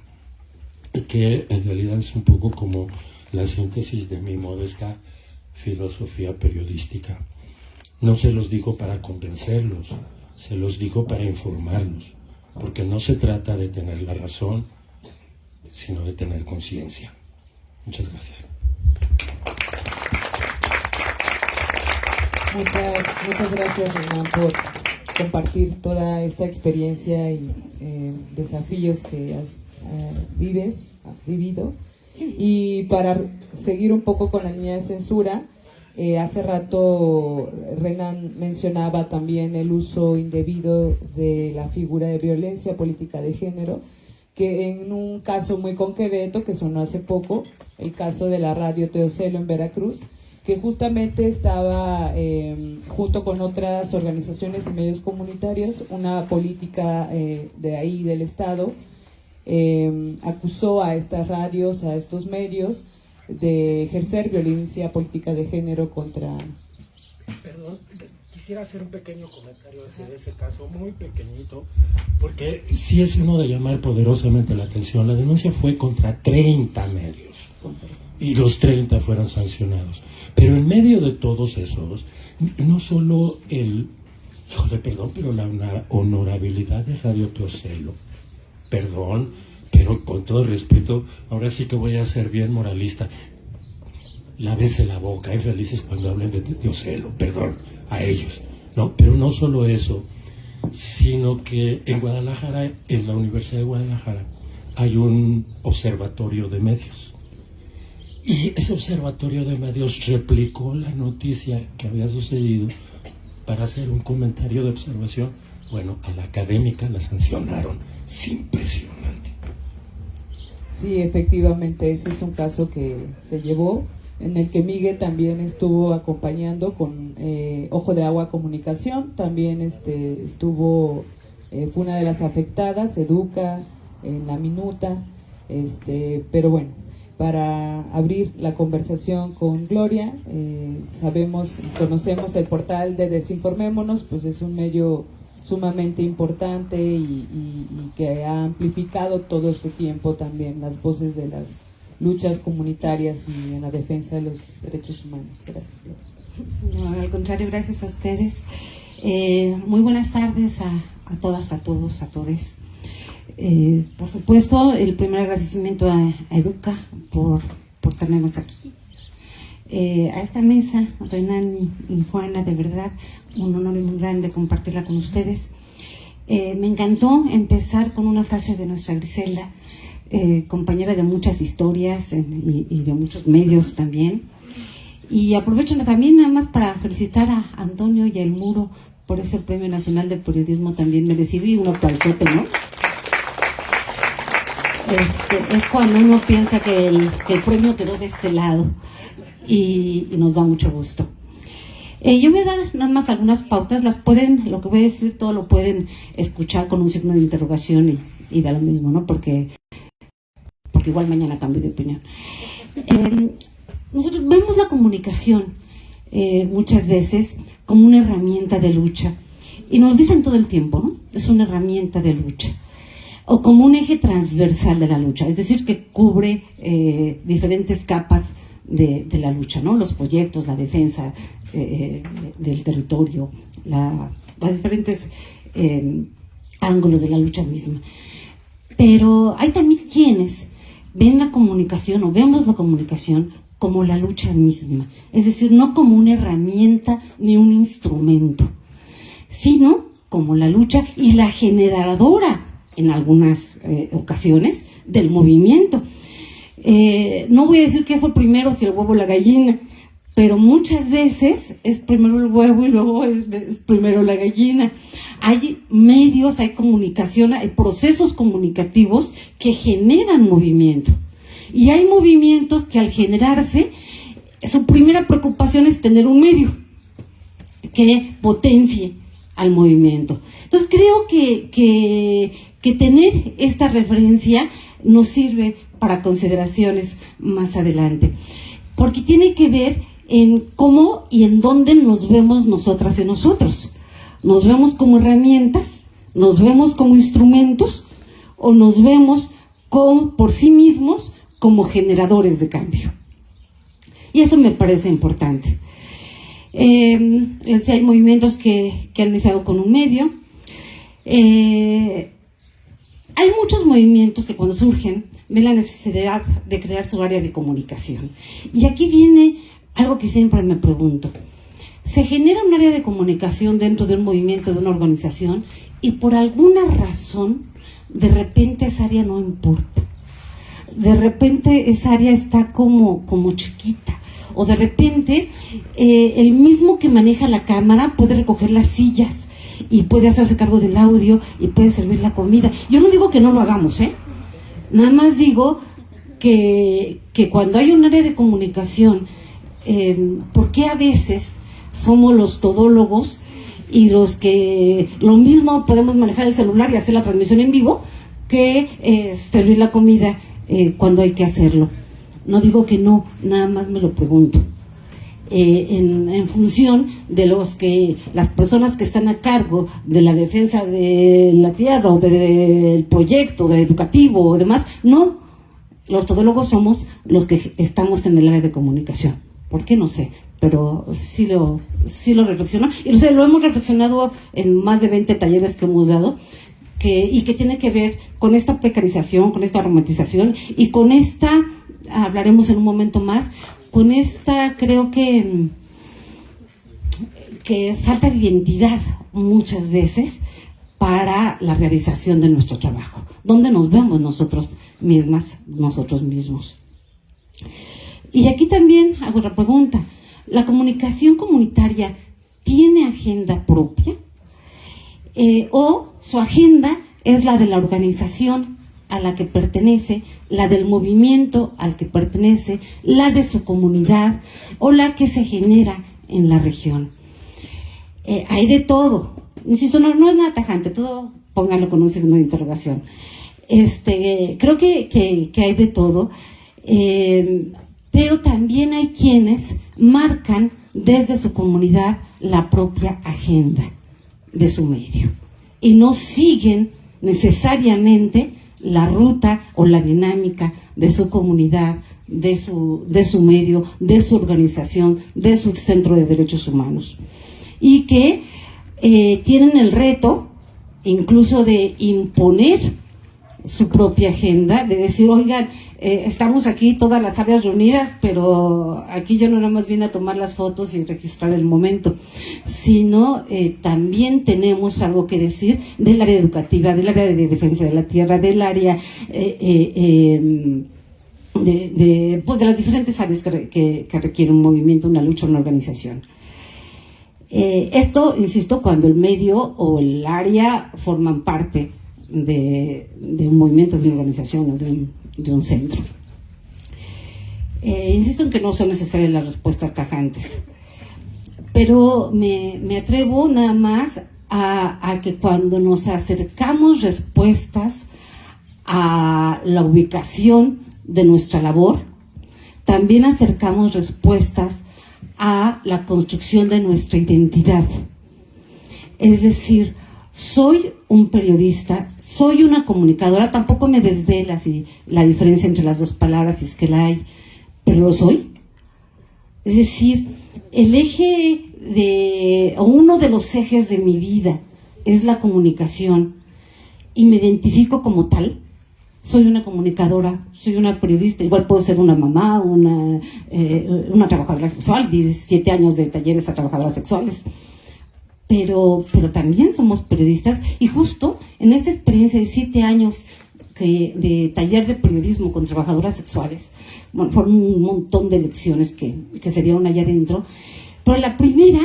que en realidad es un poco como la síntesis de mi modesta filosofía periodística. No se los digo para convencerlos, se los digo para informarlos, porque no se trata de tener la razón, sino de tener conciencia. Muchas gracias. Muchas gracias, Renan, por compartir toda esta experiencia y desafíos que has vivido. Y para seguir un poco con la línea de censura, hace rato Renan mencionaba también el uso indebido de la figura de violencia política de género, que en un caso muy concreto que sonó hace poco, el caso de la radio Teocelo en Veracruz, que justamente estaba junto con otras organizaciones y medios comunitarios, una política de ahí del Estado, acusó a estas radios, a estos medios, de ejercer violencia política de género contra... Perdón, quisiera hacer un pequeño comentario de ese caso, muy pequeñito, porque sí es uno de llamar poderosamente la atención. La denuncia fue contra 30 medios y los 30 fueron sancionados. Pero en medio de todos esos, no solo pero la honorabilidad de Radio Teocelo, perdón, pero con todo respeto, ahora sí que voy a ser bien moralista. Lávense la boca, infelices cuando hablen de Teocelo, perdón, a ellos, ¿no? Pero no solo eso, sino que en Guadalajara, en la Universidad de Guadalajara, hay un observatorio de medios. Y ese observatorio de medios replicó la noticia que había sucedido para hacer un comentario de observación. Bueno, a la académica la sancionaron. Es impresionante. Sí, efectivamente, ese es un caso que se llevó, en el que Miguel también estuvo acompañando con Ojo de Agua Comunicación, también estuvo, fue una de las afectadas, Educa, en La Minuta, pero bueno, para abrir la conversación con Gloria, conocemos el portal de Desinformémonos, pues es un medio sumamente importante y que ha amplificado todo este tiempo también las voces de las luchas comunitarias y en la defensa de los derechos humanos. Gracias. No, al contrario, gracias a ustedes. Muy buenas tardes a todas, a todos, a todes. Por supuesto, el primer agradecimiento a Educa por tenernos aquí. A esta mesa, Renan y Juana, de verdad, un honor muy grande compartirla con ustedes. Me encantó empezar con una frase de nuestra Griselda, compañera de muchas historias y de muchos medios también. Y aprovecho también nada más para felicitar a Antonio y a El Muro por ese Premio Nacional de Periodismo también merecido, y un aplausote, ¿no? Es cuando uno piensa que el premio quedó de este lado y nos da mucho gusto. Yo voy a dar nada más algunas pautas, lo que voy a decir todo lo pueden escuchar con un signo de interrogación y da lo mismo, ¿no? Porque igual mañana cambio de opinión. Nosotros vemos la comunicación muchas veces como una herramienta de lucha, y nos dicen todo el tiempo, ¿no? Es una herramienta de lucha, o como un eje transversal de la lucha, es decir, que cubre diferentes capas de la lucha, ¿no? Los proyectos, la defensa del territorio, los diferentes ángulos de la lucha misma. Pero hay también quienes ven la comunicación, o vemos la comunicación como la lucha misma, es decir, no como una herramienta ni un instrumento, sino como la lucha y la generadora en algunas ocasiones del movimiento. No voy a decir qué fue primero, si el huevo o la gallina, pero muchas veces es primero el huevo y luego es primero la gallina. Hay medios, hay comunicación, hay procesos comunicativos que generan movimiento. Y hay movimientos que al generarse, su primera preocupación es tener un medio que potencie al movimiento. Entonces creo que tener esta referencia nos sirve para consideraciones más adelante, porque tiene que ver en cómo y en dónde nos vemos nosotras y nosotros. ¿Nos vemos como herramientas? ¿Nos vemos como instrumentos? ¿O nos vemos por sí mismos como generadores de cambio? Y eso me parece importante. Hay movimientos que han iniciado con un medio. Hay muchos movimientos que cuando surgen ven la necesidad de crear su área de comunicación. Y aquí viene algo que siempre me pregunto. Se genera un área de comunicación dentro de un movimiento, de una organización, y por alguna razón, de repente esa área no importa. De repente esa área está como chiquita. O de repente el mismo que maneja la cámara puede recoger las sillas y puede hacerse cargo del audio y puede servir la comida. Yo no digo que no lo hagamos, nada más digo que cuando hay un área de comunicación, ¿por qué a veces somos los todólogos y los que lo mismo podemos manejar el celular y hacer la transmisión en vivo que servir la comida cuando hay que hacerlo? No digo que no, nada más me lo pregunto. En función de las personas que están a cargo de la defensa de la tierra o del proyecto educativo o demás, no, los todólogos somos los que estamos en el área de comunicación. ¿Por qué? No sé, pero sí lo reflexiono, y lo hemos reflexionado en más de 20 talleres que hemos dado, y que tiene que ver con esta precarización, con esta romantización y con esta, hablaremos en un momento más, con esta, creo que falta de identidad muchas veces para la realización de nuestro trabajo. ¿Dónde nos vemos nosotros mismas, nosotros mismos? Y aquí también hago otra pregunta. ¿La comunicación comunitaria tiene agenda propia? ¿O su agenda es la de la organización a la que pertenece, la del movimiento al que pertenece, la de su comunidad o la que se genera en la región? Hay de todo. Insisto, no es nada tajante, todo pónganlo con un signo de interrogación. Creo que hay de todo, pero también hay quienes marcan desde su comunidad la propia agenda de su medio y no siguen necesariamente la ruta o la dinámica de su comunidad, de su medio, de su organización, de su centro de derechos humanos. Y que tienen el reto incluso de imponer su propia agenda, de decir, oigan, estamos aquí todas las áreas reunidas, pero aquí yo no nada más vine a tomar las fotos y registrar el momento, sino también tenemos algo que decir del área educativa, del área de defensa de la tierra, del área pues de las diferentes áreas que requieren un movimiento, una lucha, una organización. Esto, insisto, cuando el medio o el área forman parte de un movimiento, de una organización o de un centro. Insisto en que no son necesarias las respuestas tajantes, pero me atrevo nada más a que cuando nos acercamos respuestas a la ubicación de nuestra labor, también acercamos respuestas a la construcción de nuestra identidad. Es decir, soy un periodista, soy una comunicadora, tampoco me desvela si la diferencia entre las dos palabras, si es que la hay, pero lo soy. Es decir, el eje o uno de los ejes de mi vida es la comunicación y me identifico como tal. Soy una comunicadora, soy una periodista, igual puedo ser una mamá, una trabajadora sexual, 17 años de talleres a trabajadoras sexuales. Pero también somos periodistas, y justo en esta experiencia de 7 años de taller de periodismo con trabajadoras sexuales, bueno, fueron un montón de lecciones que se dieron allá adentro, pero la primera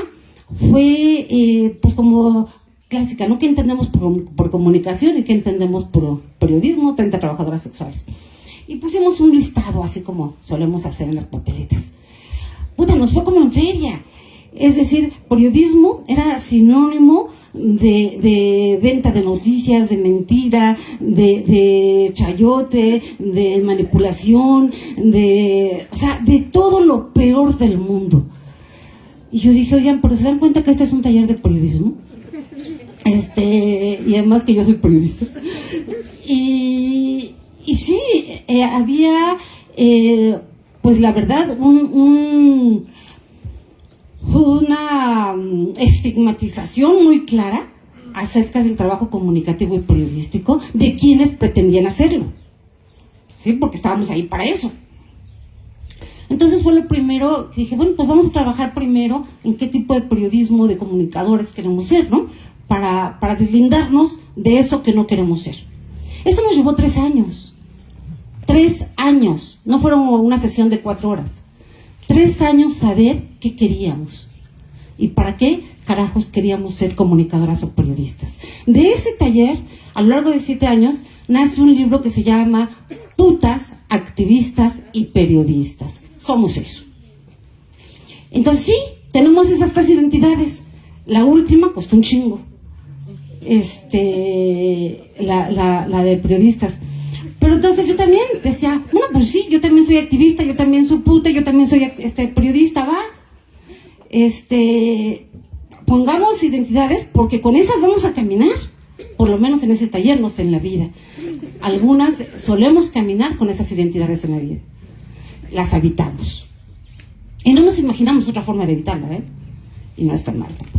fue pues como clásica, ¿no? ¿Qué entendemos por comunicación y qué entendemos por periodismo? 30 trabajadoras sexuales. Y pusimos un listado, así como solemos hacer en las papeletas. Puta, nos fue como en feria. Es decir, periodismo era sinónimo de venta de noticias, de mentira, de chayote, de manipulación, o sea, de todo lo peor del mundo. Y yo dije, oigan, ¿pero se dan cuenta que este es un taller de periodismo? Y además que yo soy periodista. Y sí, había, pues la verdad, una estigmatización muy clara acerca del trabajo comunicativo y periodístico de quienes pretendían hacerlo, ¿sí? Porque estábamos ahí para eso. Entonces fue lo primero que dije, bueno, pues vamos a trabajar primero en qué tipo de periodismo, de comunicadores queremos ser, ¿no? Para deslindarnos de eso que no queremos ser. Eso nos llevó 3 años. 3 años. No fueron una sesión de 4 horas. 3 años saber qué queríamos. ¿Y para qué carajos queríamos ser comunicadoras o periodistas? De ese taller, a lo largo de 7 años, nace un libro que se llama Putas, Activistas y Periodistas. Somos eso. Entonces sí, tenemos esas 3 identidades. La última costó un chingo. La de periodistas. Pero entonces yo también decía, bueno, pues sí, yo también soy activista, yo también soy puta, yo también soy periodista, va. Pongamos identidades, porque con esas vamos a caminar, por lo menos en ese taller, no sé, en la vida. Algunas solemos caminar con esas identidades en la vida. Las habitamos. Y no nos imaginamos otra forma de evitarla, ¿eh? Y no es tan mal tampoco.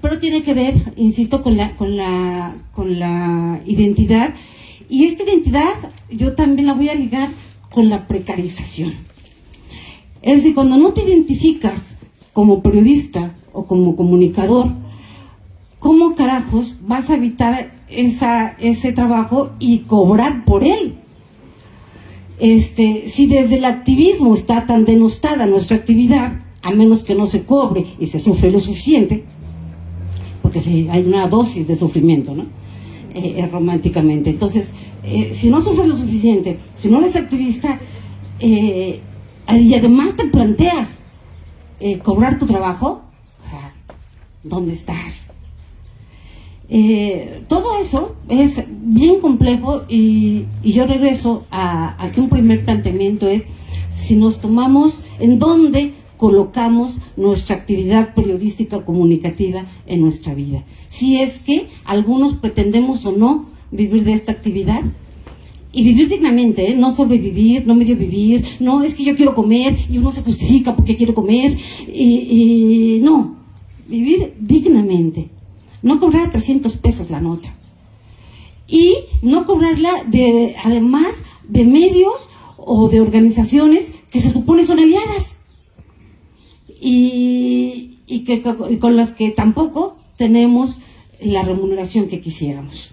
Pero tiene que ver, insisto, con la identidad, y esta identidad yo también la voy a ligar con la precarización. Es decir, cuando no te identificas como periodista o como comunicador, ¿cómo carajos vas a evitar ese trabajo y cobrar por él? Si desde el activismo está tan denostada nuestra actividad, a menos que no se cobre y se sufre lo suficiente, porque hay una dosis de sufrimiento, ¿no? Románticamente. Entonces, si no sufres lo suficiente, si no eres activista, y además te planteas cobrar tu trabajo, o sea, ¿dónde estás? Todo eso es bien complejo, y yo regreso a que un primer planteamiento es, si nos tomamos en dónde colocamos nuestra actividad periodística comunicativa en nuestra vida. Si es que algunos pretendemos o no vivir de esta actividad, y vivir dignamente, no sobrevivir, no medio vivir, no es que yo quiero comer y uno se justifica porque quiere comer, y no, vivir dignamente, no cobrar 300 pesos la nota, y no cobrarla además de medios o de organizaciones que se supone son aliadas y con las que tampoco tenemos la remuneración que quisiéramos,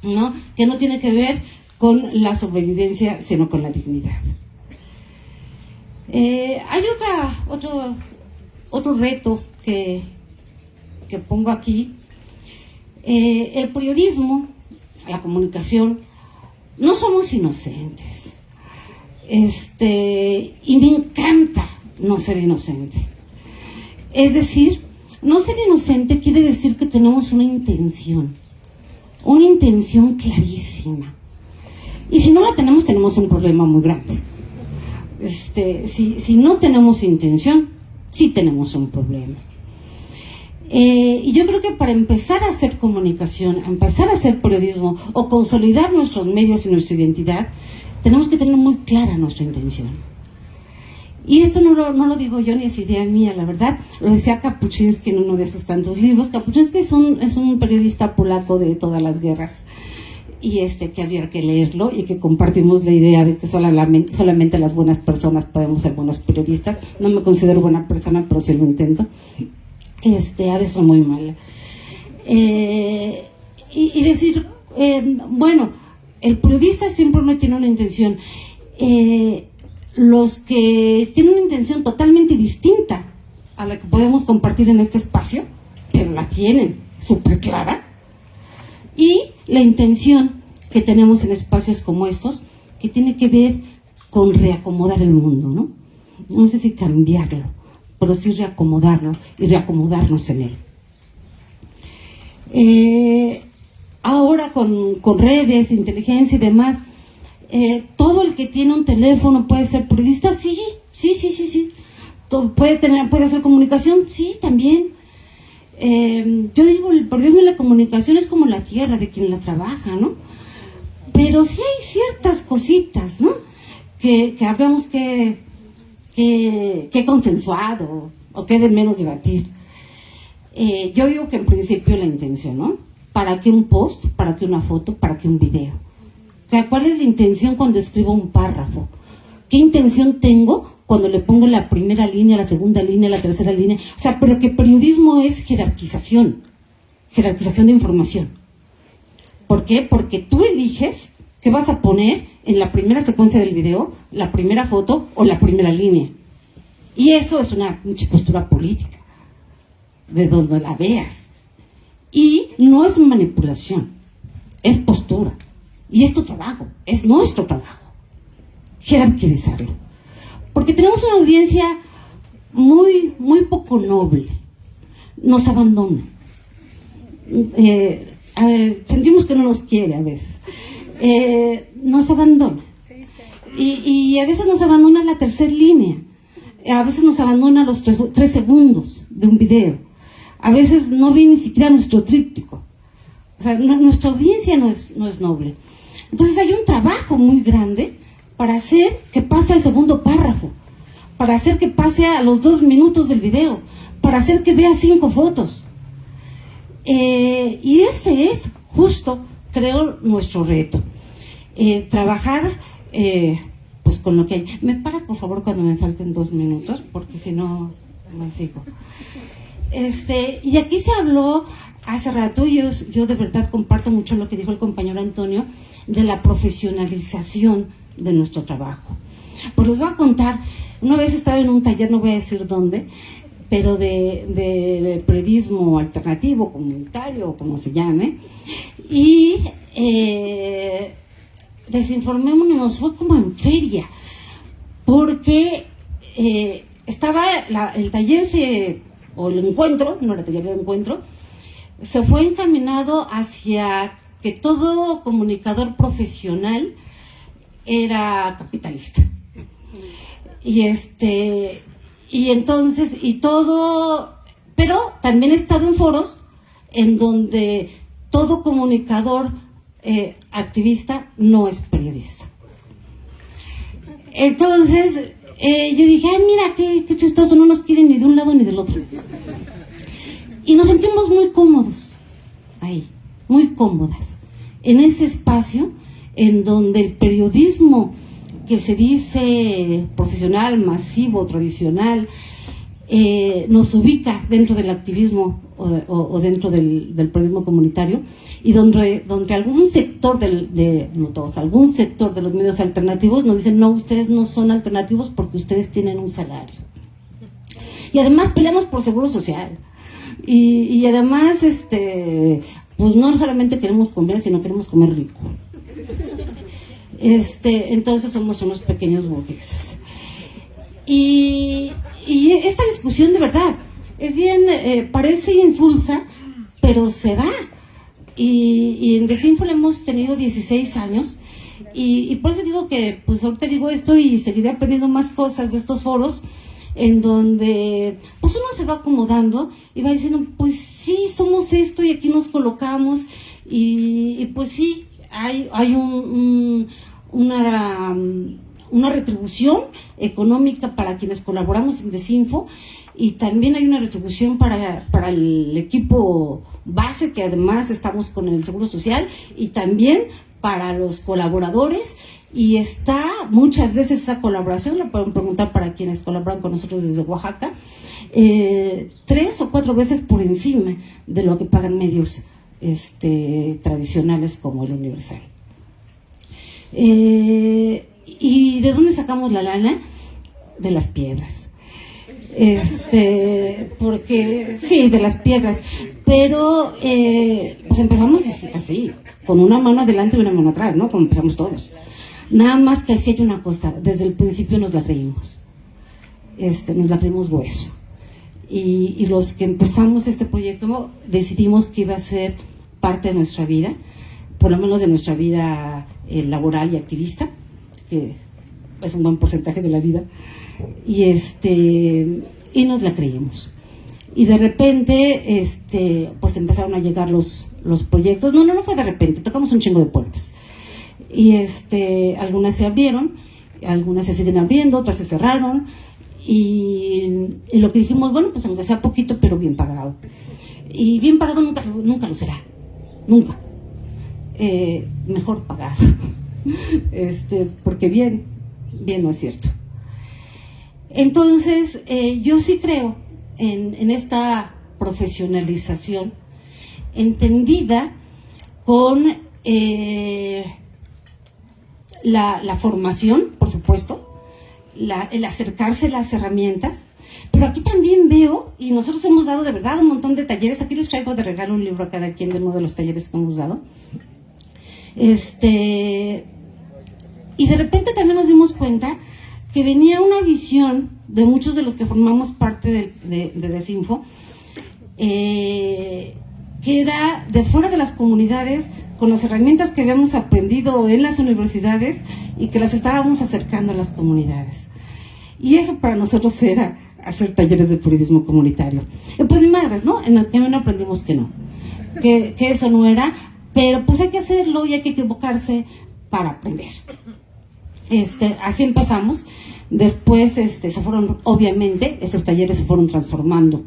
¿no? Que no tiene que ver con la sobrevivencia, sino con la dignidad. Hay otro reto que pongo aquí. El periodismo, la comunicación, no somos inocentes. Y me encanta no ser inocente. Es decir, no ser inocente quiere decir que tenemos una intención clarísima. Y si no la tenemos un problema muy grande. Si no tenemos intención, sí tenemos un problema. Y yo creo que para empezar a hacer comunicación, a empezar a hacer periodismo o consolidar nuestros medios y nuestra identidad, tenemos que tener muy clara nuestra intención. Y esto no lo digo yo ni es idea mía, la verdad, lo decía Kapuscinski en uno de sus tantos libros. Kapuscinski es un periodista polaco de todas las guerras, y que había que leerlo, y que compartimos la idea de que solamente las buenas personas podemos ser buenos periodistas. No me considero buena persona, pero sí lo intento. A veces soy muy mala. Y decir, bueno, el periodista siempre no tiene una intención. Los que tienen una intención totalmente distinta a la que podemos compartir en este espacio, pero la tienen súper clara, y la intención que tenemos en espacios como estos, que tiene que ver con reacomodar el mundo, ¿no? No sé si cambiarlo, pero sí reacomodarlo y reacomodarnos en él. Ahora con redes, inteligencia y demás, todo el que tiene un teléfono puede ser periodista, sí. Puede hacer comunicación, sí, también. Yo digo, el periodismo y la comunicación es como la tierra de quien la trabaja, ¿no? Pero sí hay ciertas cositas, ¿no? Que habríamos que consensuar o que de menos debatir. Yo digo que en principio la intención, ¿no? ¿Para qué un post? ¿Para qué una foto? ¿Para qué un video? ¿Cuál es la intención cuando escribo un párrafo? ¿Qué intención tengo cuando le pongo la primera línea, la segunda línea, la tercera línea? O sea, pero que periodismo es jerarquización de información. ¿Por qué? Porque tú eliges qué vas a poner en la primera secuencia del video, la primera foto o la primera línea. Y eso es una postura política, de donde la veas. Y no es manipulación, es postura. Y es tu trabajo, es nuestro trabajo, jerarquizarlo. Porque tenemos una audiencia muy poco noble, nos abandona. Sentimos que no nos quiere a veces. Nos abandona. Y a veces nos abandona la tercera línea. A veces nos abandona los 3 segundos de un video. A veces no ve ni siquiera nuestro tríptico. O sea, nuestra audiencia no es noble. Entonces hay un trabajo muy grande para hacer que pase al segundo párrafo, para hacer que pase a los 2 minutos del video, para hacer que vea 5 fotos. Y ese es justo, creo, nuestro reto. Trabajar pues con lo que hay. ¿Me paras, por favor, cuando me falten 2 minutos? Porque si no, me sigo. Y aquí se habló hace rato, yo de verdad comparto mucho lo que dijo el compañero Antonio, de la profesionalización de nuestro trabajo. Pues les voy a contar, una vez estaba en un taller, no voy a decir dónde, pero de periodismo alternativo, comunitario, o como se llame, y desinformémonos, fue como en feria, porque estaba el taller, o el encuentro, no era taller, era encuentro, se fue encaminado hacia que todo comunicador profesional era capitalista. Y entonces, y todo, pero también he estado en foros en donde todo comunicador activista no es periodista. Entonces, yo dije, ay, mira, qué chistoso, no nos quieren ni de un lado ni del otro. Y nos sentimos muy cómodos ahí, muy cómodas, en ese espacio en donde el periodismo que se dice profesional, masivo, tradicional, nos ubica dentro del activismo o dentro del periodismo comunitario, y donde algún sector no todos, algún sector de los medios alternativos nos dicen, no, ustedes no son alternativos porque ustedes tienen un salario. Y además peleamos por seguro social. Y además, pues no solamente queremos comer, sino queremos comer rico. Entonces somos unos pequeños burgueses. Y esta discusión de verdad es bien, parece insulsa, pero se da. Y en Desinfo le hemos tenido 16 años, y por eso digo que, pues ahorita digo esto y seguiré aprendiendo más cosas de estos foros, en donde pues uno se va acomodando y va diciendo, pues sí, somos esto y aquí nos colocamos, y pues sí, hay una retribución económica para quienes colaboramos en Desinfo, y también hay una retribución para el equipo base, que además estamos con el Seguro Social, y también para los colaboradores, y está muchas veces esa colaboración, la pueden preguntar para quienes colaboran con nosotros desde Oaxaca, 3 o 4 veces por encima de lo que pagan medios tradicionales como el Universal. ¿Y de dónde sacamos la lana? De las piedras. Porque sí, de las piedras, pero pues empezamos así, con una mano adelante y una mano atrás, ¿no? Como empezamos todos. Nada más que así hay una cosa, desde el principio nos la creímos, nos la creímos hueso. Y los que empezamos este proyecto decidimos que iba a ser parte de nuestra vida, por lo menos de nuestra vida laboral y activista, que es un buen porcentaje de la vida, y nos la creímos. Y de repente, pues empezaron a llegar los proyectos. No fue de repente, tocamos un chingo de puertas. Y algunas se abrieron, algunas se siguen abriendo, otras se cerraron. Y lo que dijimos, bueno, pues aunque sea poquito, pero bien pagado. Y bien pagado nunca lo será. Nunca. Mejor pagado. Porque bien no es cierto. Entonces, yo sí creo en esta profesionalización entendida con la formación, por supuesto, el acercarse a las herramientas, pero aquí también veo, y nosotros hemos dado de verdad un montón de talleres, aquí les traigo de regalo un libro a cada quien de uno de los talleres que hemos dado, y de repente también nos dimos cuenta que venía una visión de muchos de los que formamos parte de Desinfo, que era de fuera de las comunidades, con las herramientas que habíamos aprendido en las universidades y que las estábamos acercando a las comunidades. Y eso para nosotros era hacer talleres de periodismo comunitario. Pues ni madres, ¿no? En el camino aprendimos que no, que eso no era, pero pues hay que hacerlo y hay que equivocarse para aprender. Así empezamos. Después se fueron, obviamente, esos talleres se fueron transformando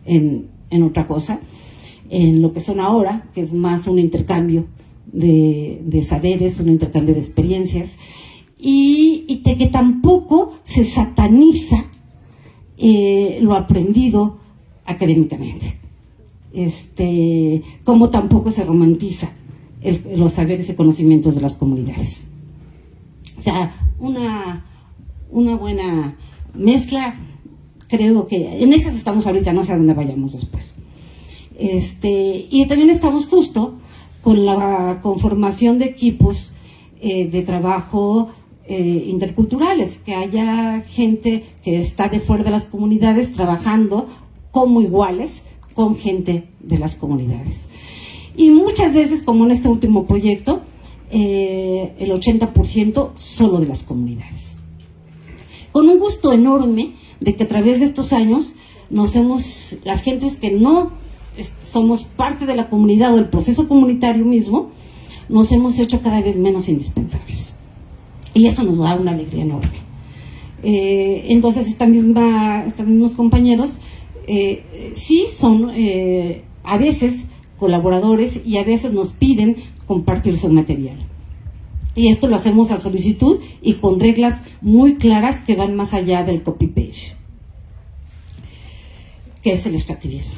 en otra cosa, en lo que son ahora, que es más un intercambio de saberes, un intercambio de experiencias, y que tampoco se sataniza lo aprendido académicamente, como tampoco se romantiza los saberes y conocimientos de las comunidades. O sea, una buena mezcla, creo que en esas estamos ahorita, no sé a dónde vayamos después. Y también estamos justo con la conformación de equipos de trabajo interculturales, que haya gente que está de fuera de las comunidades trabajando como iguales con gente de las comunidades. Y muchas veces, como en este último proyecto, el 80% solo de las comunidades. Con un gusto enorme de que a través de estos años las gentes que no somos parte de la comunidad o del proceso comunitario mismo, nos hemos hecho cada vez menos indispensables. Y eso nos da una alegría enorme. Entonces, estos mismos compañeros sí son a veces colaboradores y a veces nos piden compartir su material. Y esto lo hacemos a solicitud y con reglas muy claras que van más allá del copy-paste, que es el extractivismo.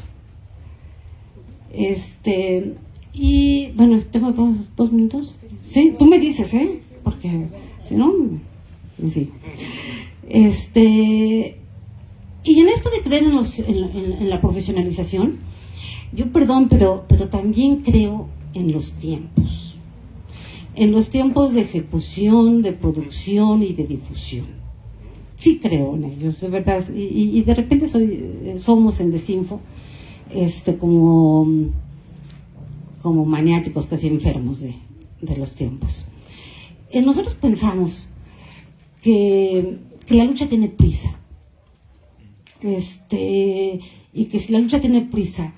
Y bueno, tengo dos minutos. Sí, tú me dices, porque si no, sí. Y en esto de creer en la profesionalización, yo perdón, pero también creo en los tiempos. En los tiempos de ejecución, de producción y de difusión. Sí creo en ellos, de verdad. Y de repente somos en Desinfo como maniáticos, casi enfermos de los tiempos. Nosotros pensamos que la lucha tiene prisa. Y que si la lucha tiene prisa,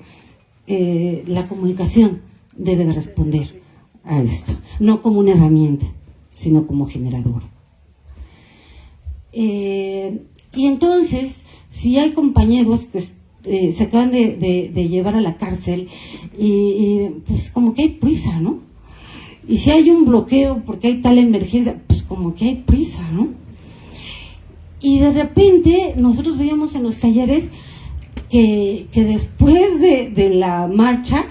la comunicación debe de responder a esto, no como una herramienta, sino como generador. Y entonces, si hay compañeros que se acaban de llevar a la cárcel, y pues como que hay prisa, ¿no? Y si hay un bloqueo porque hay tal emergencia, pues como que hay prisa, ¿no? Y de repente nosotros veíamos en los talleres que después de la marcha,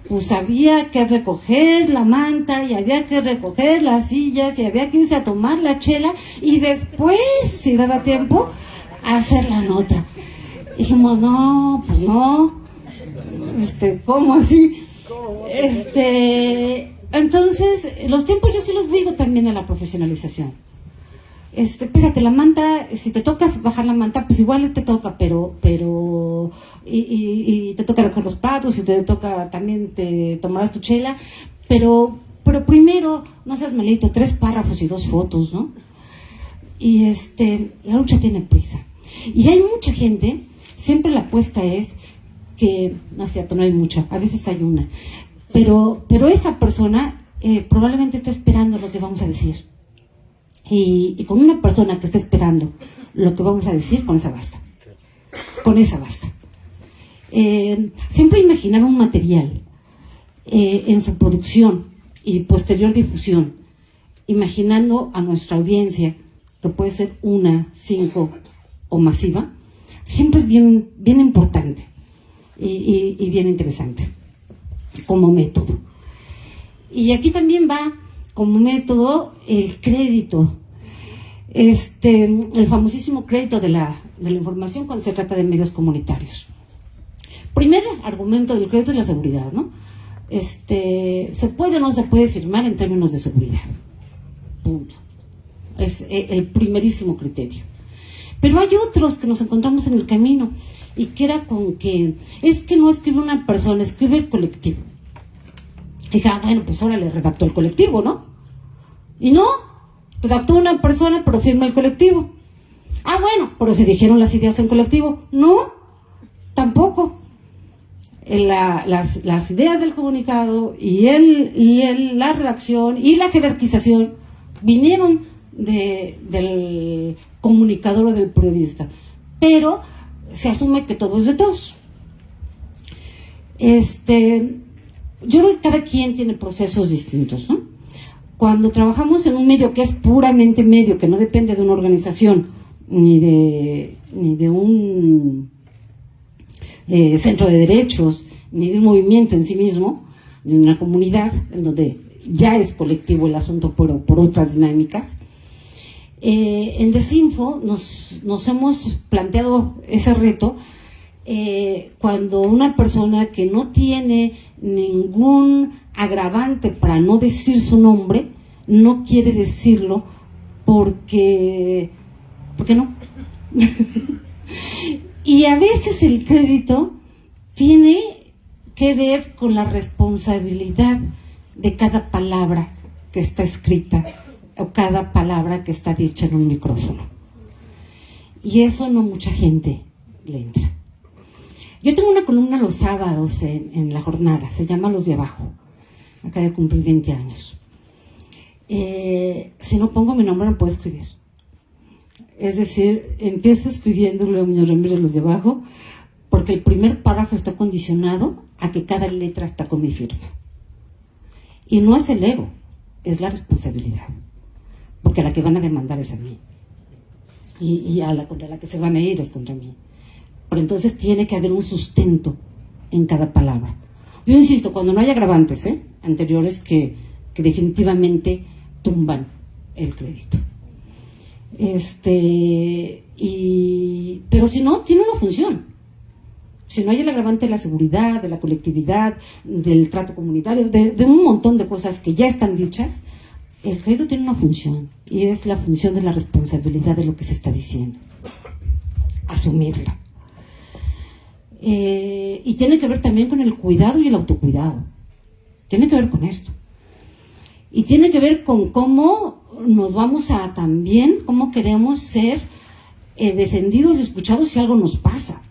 pues había que recoger la manta y había que recoger las sillas y había que irse a tomar la chela y después, si daba tiempo, a hacer la nota. Dijimos, no, pues no, ¿cómo así? Entonces, los tiempos yo sí los digo también a la profesionalización. Espérate, la manta, si te tocas bajar la manta, pues igual te toca, pero y te toca recoger los platos, y te toca también, te tomarás tu chela, pero primero, no seas malito, 3 párrafos y 2 fotos, ¿no? Y la lucha tiene prisa. Y hay mucha gente, siempre la apuesta es que, no es cierto, no hay mucha, a veces hay una, pero esa persona probablemente está esperando lo que vamos a decir. Y con una persona que está esperando lo que vamos a decir, con esa basta. Con esa basta. Siempre imaginar un material en su producción y posterior difusión, imaginando a nuestra audiencia, que puede ser 1, 5 o masiva, siempre es bien importante y bien interesante como método. Y aquí también va como método el crédito, el famosísimo crédito de la información cuando se trata de medios comunitarios. Primer argumento del crédito es la seguridad, ¿no? ¿Se puede o no se puede firmar en términos de seguridad? Punto. Es el primerísimo criterio. Pero hay otros que nos encontramos en el camino y que era con que es que no escribe una persona, escribe el colectivo. Y dije, bueno, pues ahora le redactó el colectivo, ¿no? Y no, redactó una persona, pero firma el colectivo. Bueno, pero se dijeron las ideas en colectivo. No, tampoco. Las ideas del comunicado y la redacción y la jerarquización vinieron del comunicador o del periodista. Pero se asume que todo es de todos. Yo creo que cada quien tiene procesos distintos, ¿no? Cuando trabajamos en un medio que es puramente medio, que no depende de una organización ni de un centro de derechos, ni de un movimiento en sí mismo, ni de una comunidad, en donde ya es colectivo el asunto por otras dinámicas, en Desinfo nos hemos planteado ese reto cuando una persona que no tiene ningún agravante para no decir su nombre, no quiere decirlo porque no. Y a veces el crédito tiene que ver con la responsabilidad de cada palabra que está escrita o cada palabra que está dicha en un micrófono. Y eso no mucha gente le entra. Yo tengo una columna los sábados en La Jornada, se llama Los de Abajo. Acaba de cumplir 20 años. Si no pongo mi nombre no puedo escribir. Es decir, empiezo escribiéndolo a Muñoz Ramírez Los de Abajo, porque el primer párrafo está condicionado a que cada letra está con mi firma. Y no es el ego, es la responsabilidad. Porque a la que van a demandar es a mí. Y contra la que se van a ir es contra mí. Pero entonces tiene que haber un sustento en cada palabra. Yo insisto, cuando no hay agravantes anteriores que definitivamente tumban el crédito. Pero si no, tiene una función. Si no hay el agravante de la seguridad, de la colectividad, del trato comunitario, de un montón de cosas que ya están dichas, el crédito tiene una función, y es la función de la responsabilidad de lo que se está diciendo. Asumirla. Y tiene que ver también con el cuidado y el autocuidado. Tiene que ver con esto. Y tiene que ver con cómo nos vamos a también, cómo queremos ser defendidos y escuchados si algo nos pasa.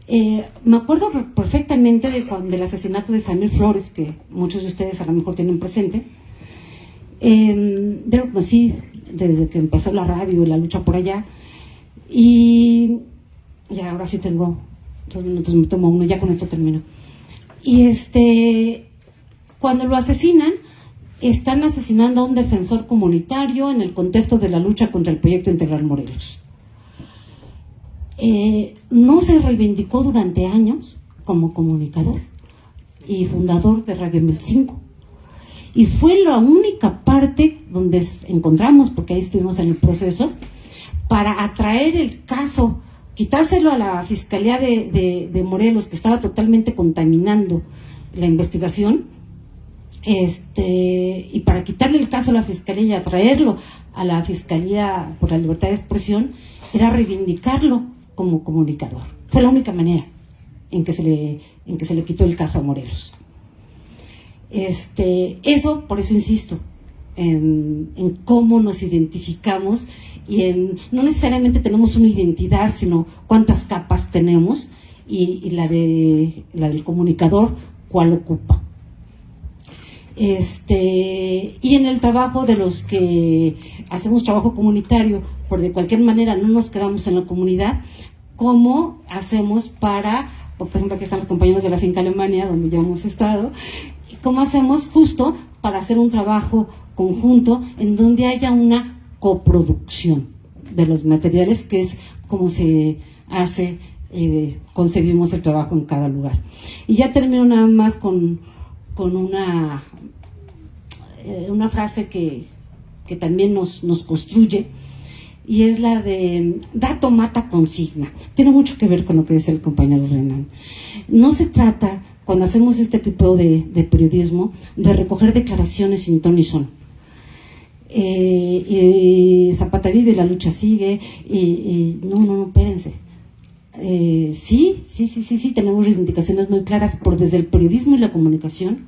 Me acuerdo perfectamente del asesinato de Samir Flores, que muchos de ustedes a lo mejor tienen presente. Lo conocí desde que empezó la radio y la lucha por allá. Y ya ahora sí tengo 2 minutos, me tomo uno, ya con esto termino. Y cuando lo asesinan, están asesinando a un defensor comunitario en el contexto de la lucha contra el proyecto Integral Morelos. No se reivindicó durante años como comunicador y fundador de Radio 1005. Y fue la única parte donde encontramos, porque ahí estuvimos en el proceso, para atraer el caso, quitárselo a la Fiscalía de Morelos, que estaba totalmente contaminando la investigación, y para quitarle el caso a la Fiscalía y atraerlo a la Fiscalía por la Libertad de Expresión, era reivindicarlo como comunicador. Fue la única manera en que se le quitó el caso a Morelos. Eso, por eso insisto en cómo nos identificamos, y no necesariamente tenemos una identidad, sino cuántas capas tenemos, y la del comunicador cuál ocupa. Y en el trabajo de los que hacemos trabajo comunitario, por de cualquier manera no nos quedamos en la comunidad, ¿cómo hacemos para, por ejemplo, aquí están los compañeros de la Finca Alemania, donde ya hemos estado, cómo hacemos justo para hacer un trabajo conjunto en donde haya una coproducción de los materiales, que es como se hace, concebimos el trabajo en cada lugar? Y ya termino nada más con una frase que también nos construye, y es la de dato mata consigna. Tiene mucho que ver con lo que dice el compañero Renan. No se trata, cuando hacemos este tipo de periodismo, de recoger declaraciones sin ton ni son. Y Zapata vive, la lucha sigue, y no, espérense. Sí, tenemos reivindicaciones muy claras, pero desde el periodismo y la comunicación,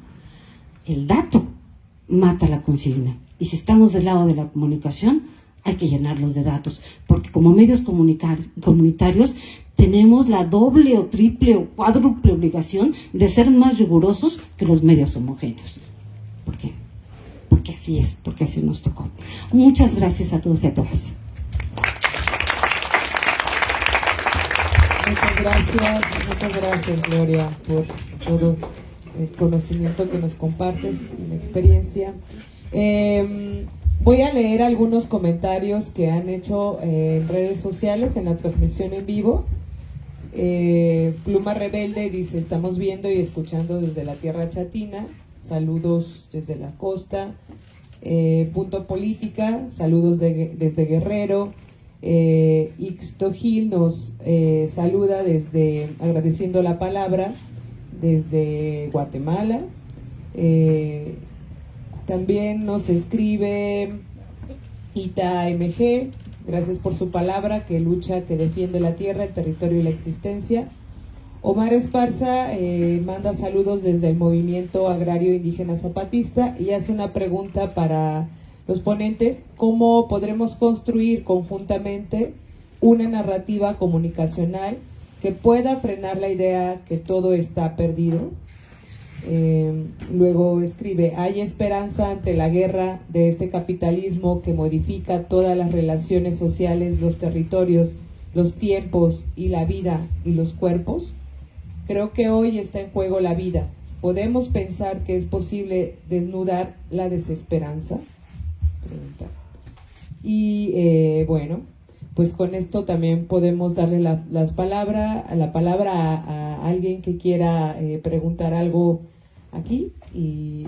el dato mata la consigna. Y si estamos del lado de la comunicación, hay que llenarlos de datos, porque como medios comunitarios tenemos la doble o triple o cuádruple obligación de ser más rigurosos que los medios homogéneos. ¿Por qué? Porque así es, porque así nos tocó. Muchas gracias a todos y a todas. Muchas gracias, Gloria, por todo el conocimiento que nos compartes y la experiencia. Voy a leer algunos comentarios que han hecho en redes sociales en la transmisión en vivo. Pluma Rebelde dice: estamos viendo y escuchando desde la tierra chatina, saludos desde la costa. Punto Política, saludos desde Guerrero. Ixto Gil nos saluda agradeciendo la palabra desde Guatemala. También nos escribe Ita MG: gracias por su palabra, que lucha, que defiende la tierra, el territorio y la existencia. Omar Esparza manda saludos desde el Movimiento Agrario Indígena Zapatista y hace una pregunta para los ponentes, cómo podremos construir conjuntamente una narrativa comunicacional que pueda frenar la idea que todo está perdido. Luego escribe: hay esperanza ante la guerra de este capitalismo que modifica todas las relaciones sociales, los territorios, los tiempos y la vida y los cuerpos. Creo que hoy está en juego la vida. ¿Podemos pensar que es posible desnudar la desesperanza? Pregunta. Y bueno, pues con esto también podemos darle la palabra a alguien que quiera preguntar algo aquí. Y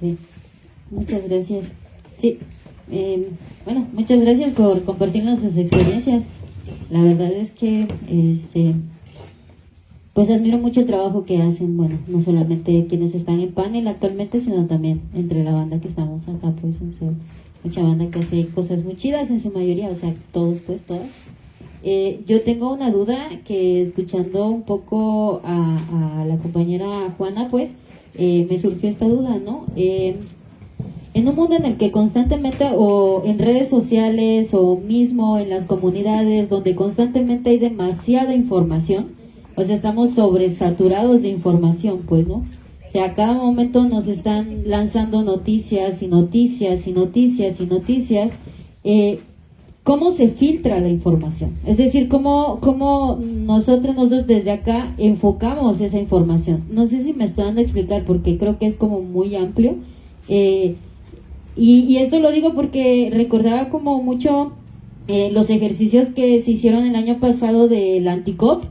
bien, muchas gracias. Sí, bueno, muchas gracias por compartirnos sus experiencias. La verdad es que pues admiro mucho el trabajo que hacen, bueno, no solamente quienes están en panel actualmente, sino también entre la banda que estamos acá, pues, o sea, mucha banda que hace cosas muy chidas en su mayoría, o sea, todos, pues, todas. Yo tengo una duda que, escuchando un poco a la compañera Juana, pues, me surgió esta duda, ¿no? En un mundo en el que constantemente, o en redes sociales, o mismo en las comunidades, donde constantemente hay demasiada información, o sea, estamos sobresaturados de información, pues, ¿no? O sea, a cada momento nos están lanzando noticias y noticias y noticias y noticias. ¿Cómo se filtra la información? Es decir, ¿cómo nosotros desde acá enfocamos esa información? No sé si me estoy dando a explicar, porque creo que es como muy amplio. Y esto lo digo porque recordaba como mucho los ejercicios que se hicieron el año pasado del Anticop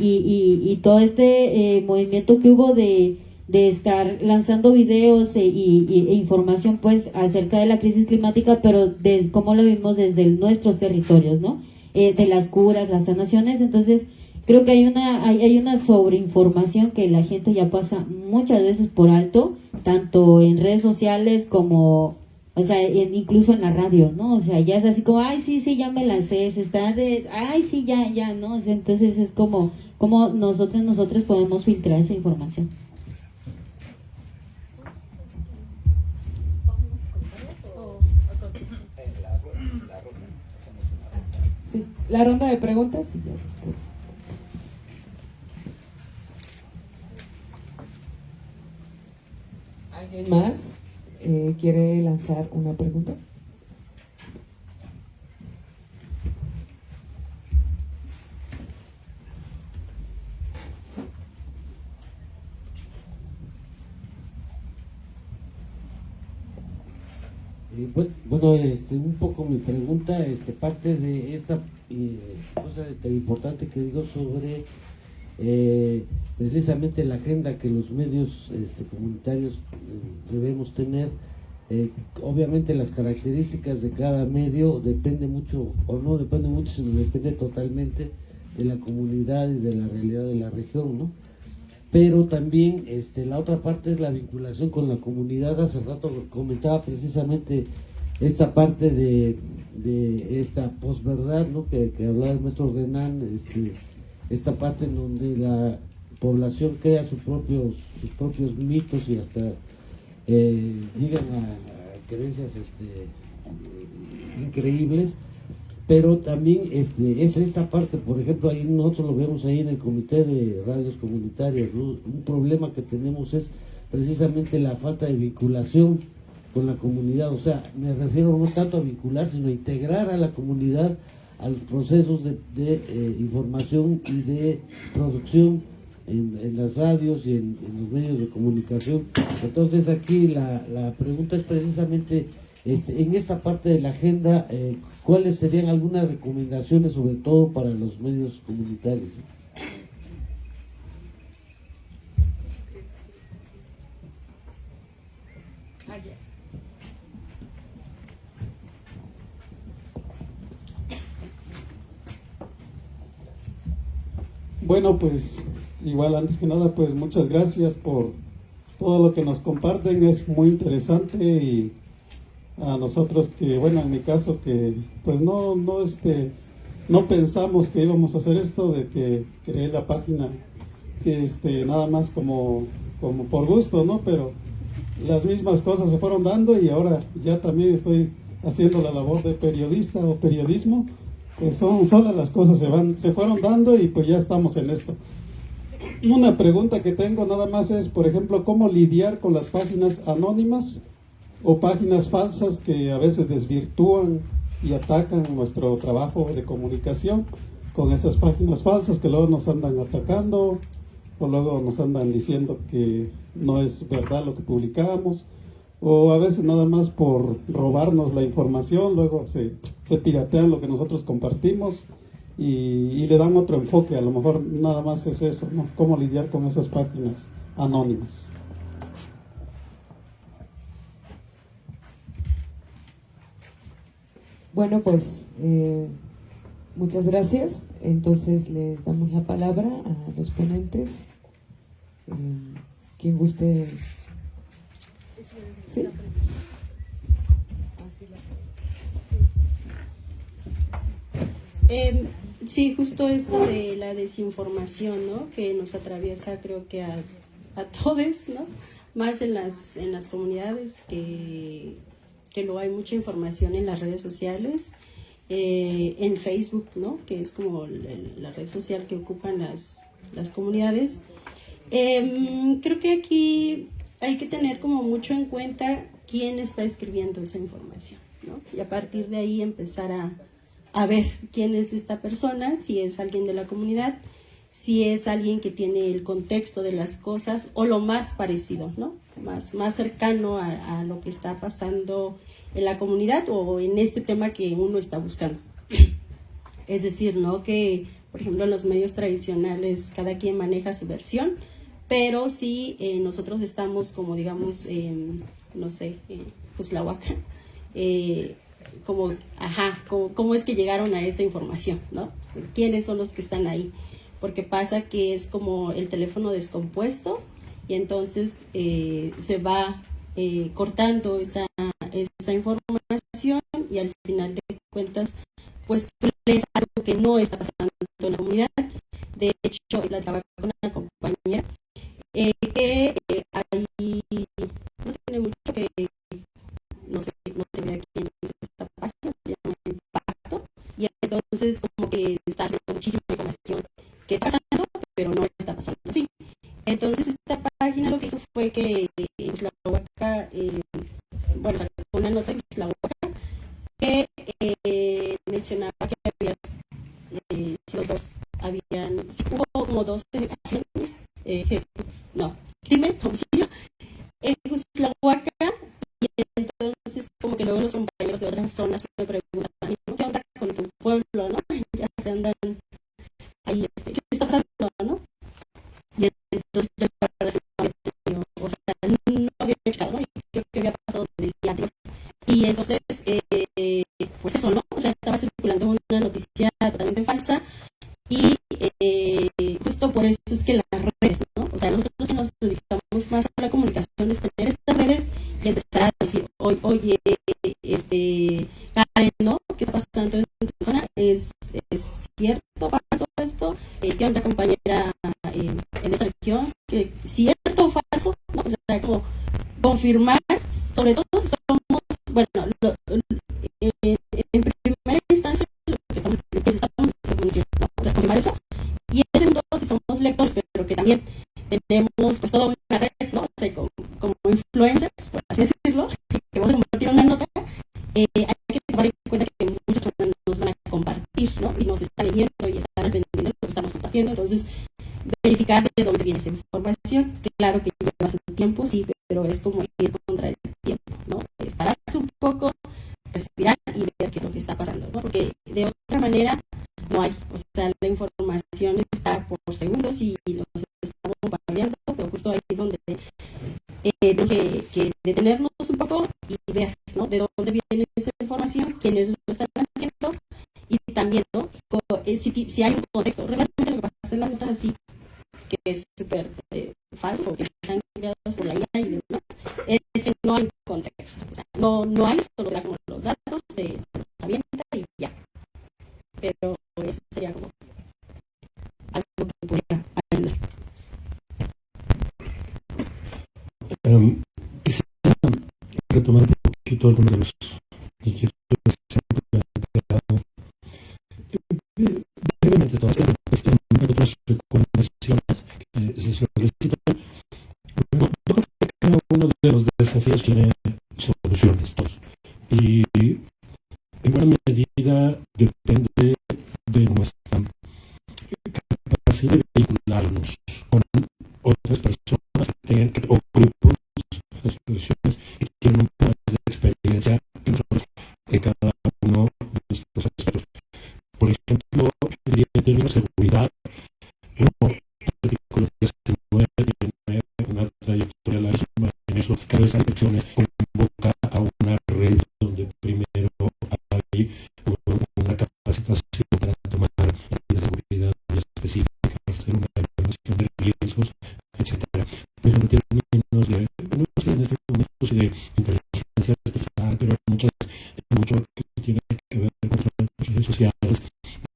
y todo este movimiento que hubo de estar lanzando videos e información, pues, acerca de la crisis climática, pero de cómo lo vimos desde nuestros territorios, ¿no? De las curas, las sanaciones. Entonces creo que hay una sobreinformación que la gente ya pasa muchas veces por alto, tanto en redes sociales como, o sea, incluso en la radio, ¿no? O sea, ya es así como, ay, sí, ya me la sé, se está ay, sí, ya, ¿no? O sea, entonces es como nosotros podemos filtrar esa información. sí, la ronda de preguntas y ya después. ¿Alguien más quiere lanzar una pregunta? Bueno, un poco mi pregunta, parte de esta cosa tan importante que digo sobre precisamente la agenda que los medios comunitarios debemos tener. Obviamente las características de cada medio depende mucho, o no depende mucho, sino depende totalmente de la comunidad y de la realidad de la región, ¿no? Pero también la otra parte es la vinculación con la comunidad. Hace rato comentaba precisamente esta parte de esta posverdad, ¿no? que hablaba el maestro Renan, esta parte en donde la población crea sus propios mitos y hasta llegan a creencias increíbles. Pero también es esta parte, por ejemplo, ahí nosotros lo vemos ahí en el Comité de Radios Comunitarias, ¿no? Un problema que tenemos es precisamente la falta de vinculación con la comunidad. O sea, me refiero no tanto a vincular, sino a integrar a la comunidad a los procesos de información y de producción en las radios y en los medios de comunicación. Entonces aquí la pregunta es precisamente en esta parte de la agenda, ¿cuáles serían algunas recomendaciones, sobre todo para los medios comunitarios? Bueno, pues igual antes que nada, pues muchas gracias por todo lo que nos comparten, es muy interesante. Y a nosotros que, bueno, en mi caso que pues no no pensamos que íbamos a hacer esto, de que creé la página que nada más como por gusto, ¿no? Pero las mismas cosas se fueron dando y ahora ya también estoy haciendo la labor de periodista o periodismo, pues son solas las cosas se fueron dando y pues ya estamos en esto. Una pregunta que tengo nada más es, por ejemplo, ¿cómo lidiar con las páginas anónimas o páginas falsas que a veces desvirtúan y atacan nuestro trabajo de comunicación con esas páginas falsas que luego nos andan atacando o luego nos andan diciendo que no es verdad lo que publicamos, o a veces nada más por robarnos la información, luego se piratean lo que nosotros compartimos y le dan otro enfoque? A lo mejor nada más es eso, ¿no? Cómo lidiar con esas páginas anónimas. Bueno, pues muchas gracias. Entonces les damos la palabra a los ponentes. Quien guste. ¿Sí? Sí, justo esto de la desinformación, ¿no? Que nos atraviesa, creo que a todos, ¿no? Más en las comunidades que luego hay mucha información en las redes sociales, en Facebook, ¿no? Que es como la red social que ocupan las comunidades. Creo que aquí hay que tener como mucho en cuenta quién está escribiendo esa información, ¿no? Y a partir de ahí empezar a ver quién es esta persona, si es alguien de la comunidad, si es alguien que tiene el contexto de las cosas o lo más parecido, ¿no? Más cercano a lo que está pasando en la comunidad o en este tema que uno está buscando. Es decir, ¿no? Que, por ejemplo, en los medios tradicionales cada quien maneja su versión, pero si nosotros estamos como, digamos, no sé, Cuslahuaca, cómo es que llegaron a esa información, ¿no? ¿Quiénes son los que están ahí? Porque pasa que es como el teléfono descompuesto y entonces se va cortando esa información y al final de cuentas, pues tú lees algo que no está pasando en la comunidad. De hecho, platicaba con una compañera que ahí no tiene mucho que, no sé, no tenía aquí en esta página, se llama Impacto, y entonces como que está haciendo muchísima información que está pasando, pero no está pasando así. Entonces esta página lo que hizo fue que Cuslahuaca, sacó una nota de Cuslahuaca que mencionaba que hubo como dos ejecuciones, crimen, homicidio, en Cuslahuaca, y entonces como que luego los compañeros de otras zonas me preguntan, ¿qué onda con tu pueblo, no? Ya se andan ahí, ¿qué está pasando, no? Y entonces yo la verdad es que no había tenido, o sea, no había checado, ¿no? Y creo que había pasado del día anterior. Y entonces, pues eso, ¿no? O sea, estaba circulando una noticia totalmente falsa y justo por eso es que las redes, ¿no? O sea, nosotros nos dedicamos más a la comunicación, es tener estas redes y empezar a decir, oye, Karen, ¿no? ¿Qué está pasando en tu zona? ¿Es cierto, falso esto? ¿Qué onda, compañera, en esta región? ¿Que cierto o falso? ¿No? O sea, como confirmar, sobre todo si somos, bueno, en primera instancia lo que estamos comunicando, ¿no? O sea, confirmar eso. Y en segundo, si somos lectores, pero que también tenemos pues toda una red, ¿no? O sea, como influencers, por así decirlo, que vamos a compartir una nota, hay que tomar en cuenta que muchas personas nos van a compartir, ¿no? Y nos están leyendo y están aprendiendo lo que estamos compartiendo. Entonces, verificar de dónde viene esa información. Claro que lleva su tiempo, sí, pero es como ir contra el tiempo, ¿no? Es pararse un poco, respirar y ver qué es lo que está pasando, ¿no? Porque de otra manera no hay. O sea, la información está por segundos y nos está bombardeando, pero justo ahí es donde tenemos que detenernos un poco y ver, ¿no? De dónde viene esa información, quiénes lo están haciendo y también, ¿no? Si hay un contexto. Realmente lo que pasa en las notas así, que es súper falso, que están creadas por la IA y demás, es que no hay contexto. O sea, no hay, solo da como los datos, los avienta y ya. Pero así de vincularnos con otras personas que tengan, o grupos, asociaciones que tienen un poco más de experiencia que nosotros en cada uno de estos aspectos. Por ejemplo, yo diría en términos de seguridad, el artículo 19 tiene una trayectoria larguísima en eso. Cada vez hay elecciones convoca a una red donde primero hay una capacitación para tomar medidas de seguridad específicas, hacer una evaluación de riesgos, etcétera. Pero en términos de, no sé, en estos momentos de inteligencia artificial, pero mucho que tiene que ver con las redes sociales,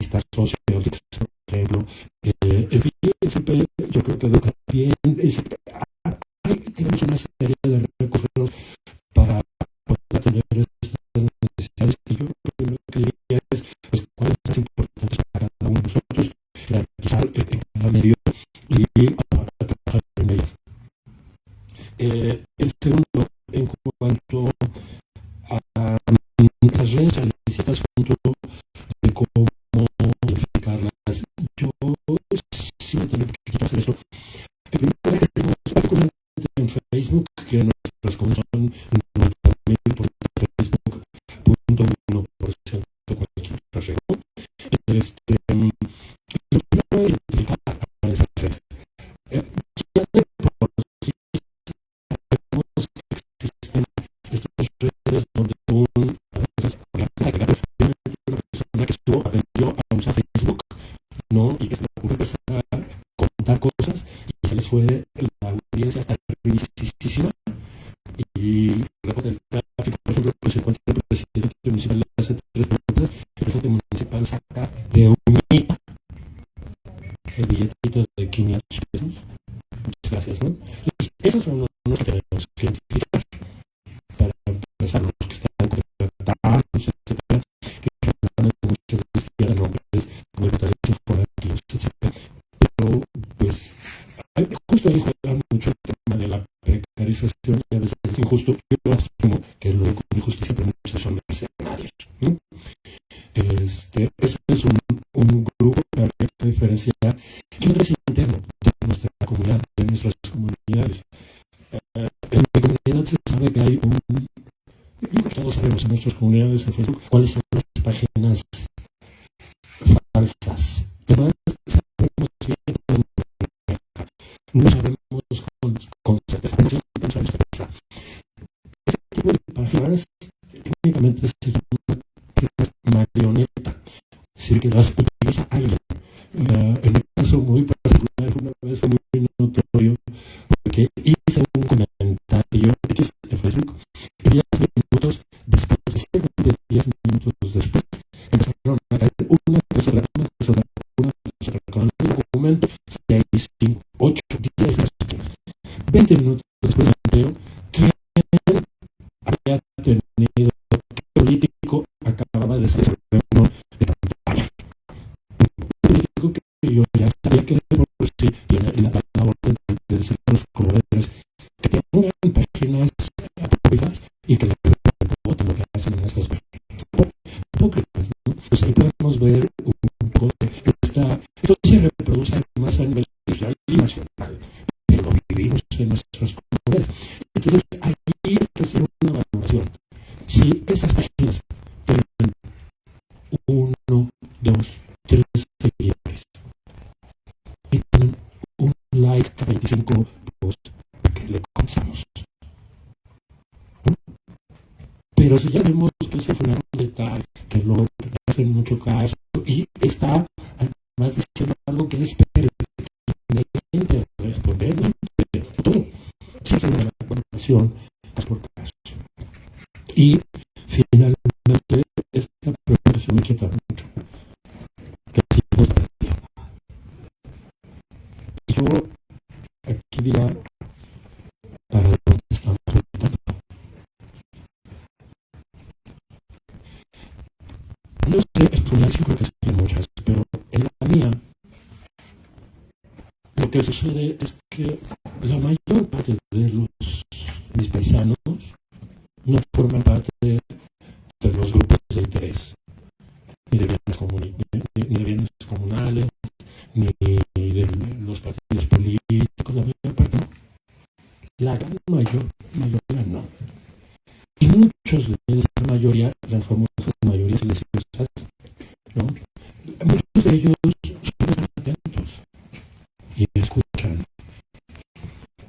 estas sociales, por ejemplo, en fin, siempre yo creo que también tenemos una serie de recursos para poder atender estas necesidades, y yo lo que diría es pues, cuáles son las importantes para cada uno de nosotros, garantizar en cada medio y trabajar en ellas. El segundo, en cuanto a las redes sociales y este asunto de cómo identificarlas, yo sí me tengo que hacer esto. Primero tenemos en Facebook, que nuestras cuentas son 90.000 por Facebook.1% cualquier otra red. Lo primero es identificar a esas redes. Ya de por sí sabemos que existen estas redes donde a veces una persona que aprendió a usar Facebook, ¿no? Y que se le ocurre empezar a contar cosas y se les fue la audiencia hasta riquísima, y luego del tráfico, por ejemplo, pues se encuentra el presidente municipal de hace 3 minutos, el presidente municipal saca de un el billetito de 500 pesos. Muchas gracias, ¿no? Entonces, esos son los que tenemos que identificar para empezar, los que están contratados, etcétera, que generalmente muchas veces tienen nombres como portales informativos, etcétera. Pero, pues, justo ahí juega mucho el tema de la precarización, y a veces es injusto. Yo asumo que lo de injusticia, pero muchos son mercenarios, ¿no? Ese es un grupo para diferenciar, y otro es interno de nuestra comunidad, de nuestras comunidades. En la comunidad se sabe que hay todos sabemos en nuestras comunidades de Facebook cuáles son las páginas falsas. Además, sabemos bien, no sabemos con certeza, no sabemos certeza. Ese tipo de páginas técnicamente se llaman páginas marioneta, es decir, que las utiliza alguien. En mi caso muy particular, una vez fue muy notorio porque hice un comentario en Facebook y 10 minutos después, 10 minutos después, empezaron a caer una tras otra, con el mismo documento, 6, 5, 8, 10 páginas. 20 minutos después me entero quién había tenido, qué político acababa de salir uno de campaña. Un político que yo ya sabía que por sí tiene la orden de decir a los colaboradores que tengan páginas apropiadas y que le voten lo que hacen en estas páginas. Hipócritas, ¿no? Pues ahí podemos ver un poco de esto se reproduce además a nivel nacional y nacional, pero vivimos en nuestras comunidades. Entonces aquí hay que hacer una valoración. Si esas páginas tienen 1, 2, 3 seguidores y tienen un like a 25 posts, ¿qué le contamos? Pero si ya vemos que ese fulano de tal, que lo hacen mucho caso y está además diciendo algo que es pertinente, respondente, todo, se hace una valoración por caso. Y finalmente, esta pregunta se me inquieta mucho. ¿Qué tipos de tiempo? Yo aquí diría para dónde estamos voltando. No sé, exponencias yo creo que sí hay muchas, pero en la mía lo que sucede es que la mayor parte de mis paisanos no forman parte de los grupos de interés, ni de bienes comunales, ni de los partidos políticos, la mayor parte no. La gran mayoría no. Y muchos de esa mayoría, las famosas mayorías silenciosas, ¿no? Muchos de ellos son atentos y escuchan.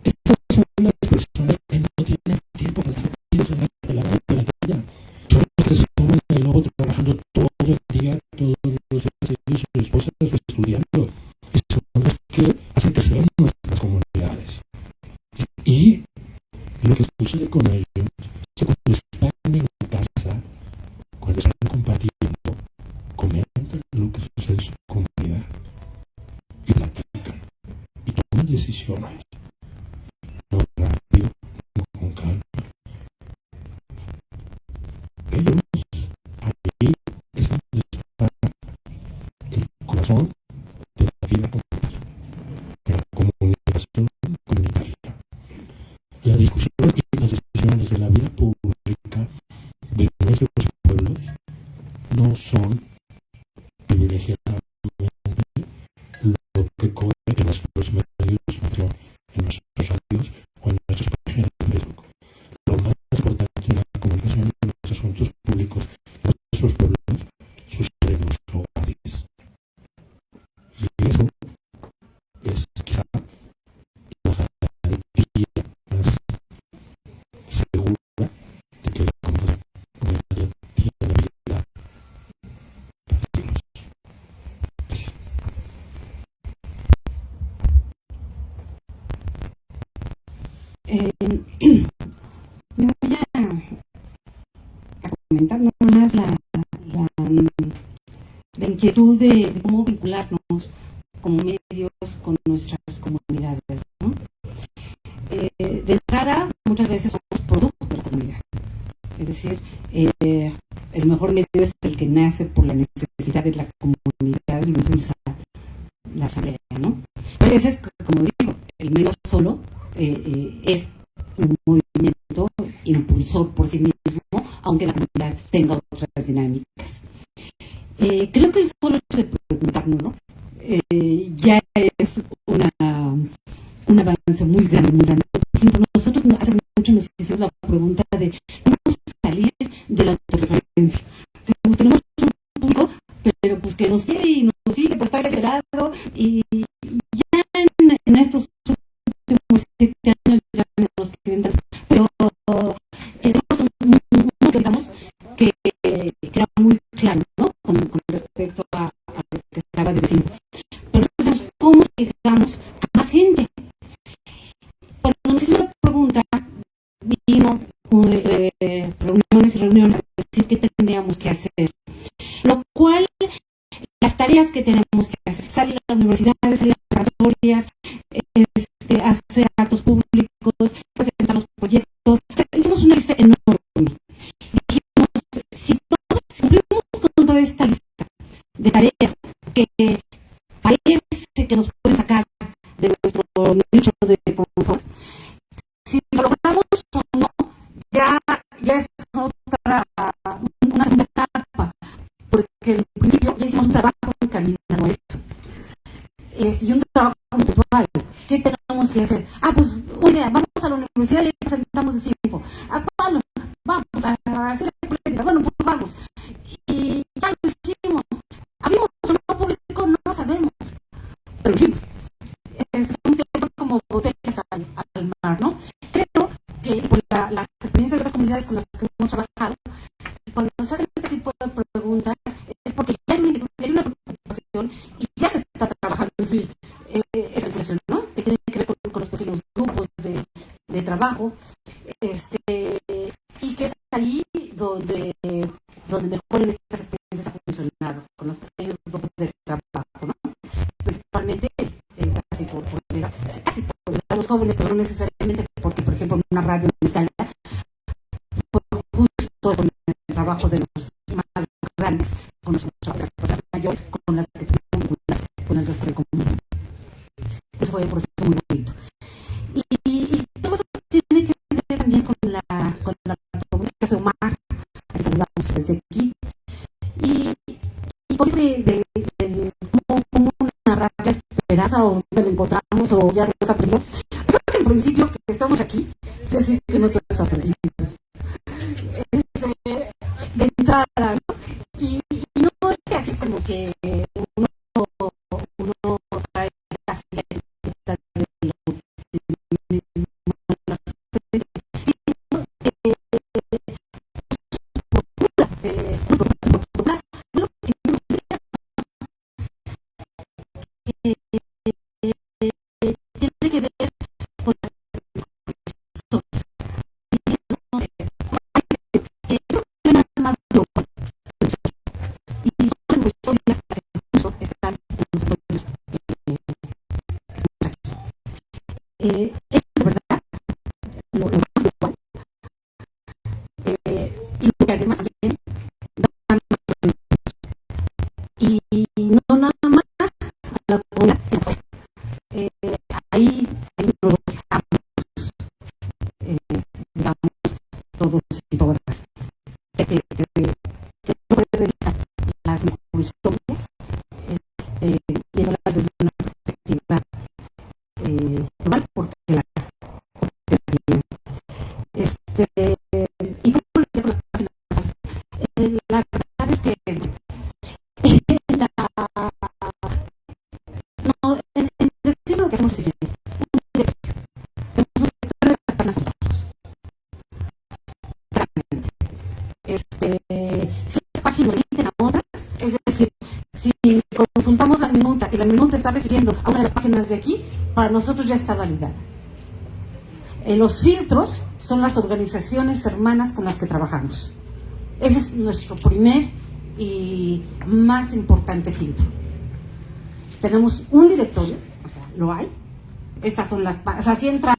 Estas son las personas que no tienen tiempo para estar metidos en la batalla. Son los que se suman el lobo trabajando todo el día, todos los días, ellos, sus esposas, estudiando. Y son los que hacen que sean nuestras comunidades. Y lo que sucede con ellos es que cuando están en casa, cuando están compartiendo, comentan lo que sucede en su comunidad y platican y toman decisiones. No rápido, no con calma. Ellos, ahí es donde está el corazón de la vida comunitaria, de la comunicación comunitaria. La discusión y las decisiones de la vida pública de nuestros pueblos no son privilegiadamente lo que corre en nuestros medios de información, en nuestros radios o en nuestras páginas de Facebook. Lo más importante en la comunicación de los asuntos públicos de nuestros pueblos sucede en los hogares. Y eso es quizá la garantía más segura de que la comunicación comunitaria tiene vida para siglos. Gracias. Me voy a comentar nada más la inquietud de cómo vincularnos como medios con nuestras comunidades, ¿no? De entrada, muchas veces somos producto de la comunidad. Es decir, el mejor medio es el que nace por la necesidad de la comunidad y lo impulsa la asamblea, ¿no? A veces, como digo, el medio solo es un movimiento impulsor por sí mismo, aunque la comunidad tenga otras dinámicas. Creo que el solo hecho de preguntarnos, ¿no? Ya es un avance muy grande, muy grande. Por ejemplo, nosotros hace mucho nos hicimos la pregunta de cómo salir de la autorreferencia. Si tenemos un público, pero pues que nos quiere y nos sigue por estar liberado, y ya en estos últimos 7 años ya nos quieren dar, pero tenemos un digamos que era muy claro, ¿no? Con respecto a lo que estaba diciendo. Pero entonces, ¿cómo llegamos a más gente? Cuando nos hicimos la pregunta, vino reuniones y reuniones a decir qué tendríamos que hacer. Lo cual, las tareas que tenemos que hacer, salir a la universidad, salir a las laboratorias, hacer actos públicos, presentar los proyectos. O sea, hicimos una lista enorme. Dijimos, si cumplimos con toda esta lista de tareas que parece que nos pueden sacar de nuestro nicho de confort, si lo logramos o no, ya es una segunda etapa, porque al principio ya hicimos un trabajo encaminado a eso. Y un trabajo puntual. ¿Qué tenemos que hacer? Pues, oye, vamos a la universidad y presentamos de CIFO. ¿A cuál? Vamos a hacer política. Bueno, pues vamos. Y ya lo hicimos. ¿Abrimos o no público? No sabemos. Pero lo hicimos. Estamos como botellas al mar, ¿no? Creo que por las experiencias de las comunidades con las que hemos trabajado, cuando nos hacen este tipo de preguntas, es porque ya hay una preocupación y ya se está trabajando en sí esa impresión, ¿no? Que tiene que ver con los pequeños grupos de trabajo, y que es ahí donde mejor en estas experiencias ha funcionado, con los pequeños grupos de trabajo, ¿no? Principalmente casi por los jóvenes, pero no necesariamente porque, por ejemplo, en una radio en Escala fue justo con el trabajo de los más grandes, con los cosas mayores, con las que tienen con el resto de comunidad. Eso fue un proceso muy bonito. Y todo eso tiene que ver también con la comunicación Omar, a que saludamos desde aquí, y con de cómo narrar la experiencia Esperanza o dónde lo encontramos o ya está perdido. Creo que en principio que estamos aquí, es decir que no todo está perdido. De entrada, ¿no? Y no es que así como que uno trae casi la etiqueta de lo optimismo, tiene que ver con las más global. Y son historias que incluso están en los pueblos. Eso es verdad, lo más global. Y lo que además también y no nada más a la comunidad. Ahí hay unos campos, digamos, todos y todas, que no puede revisar las mejores historias, viéndolas desde una perspectiva global, porque la y como le digo las páginas, la verdad es que no, en decir lo que hacemos es un directorio de las páginas de nosotros. Si las páginas remiten a otras, es decir, si consultamos la minuta y la minuta está refiriendo a una de las páginas de aquí, para nosotros ya está validada. Los filtros son las organizaciones hermanas con las que trabajamos. Ese es nuestro primer y más importante filtro. Tenemos un directorio, o sea, lo hay. Estas son las, o sea, si entra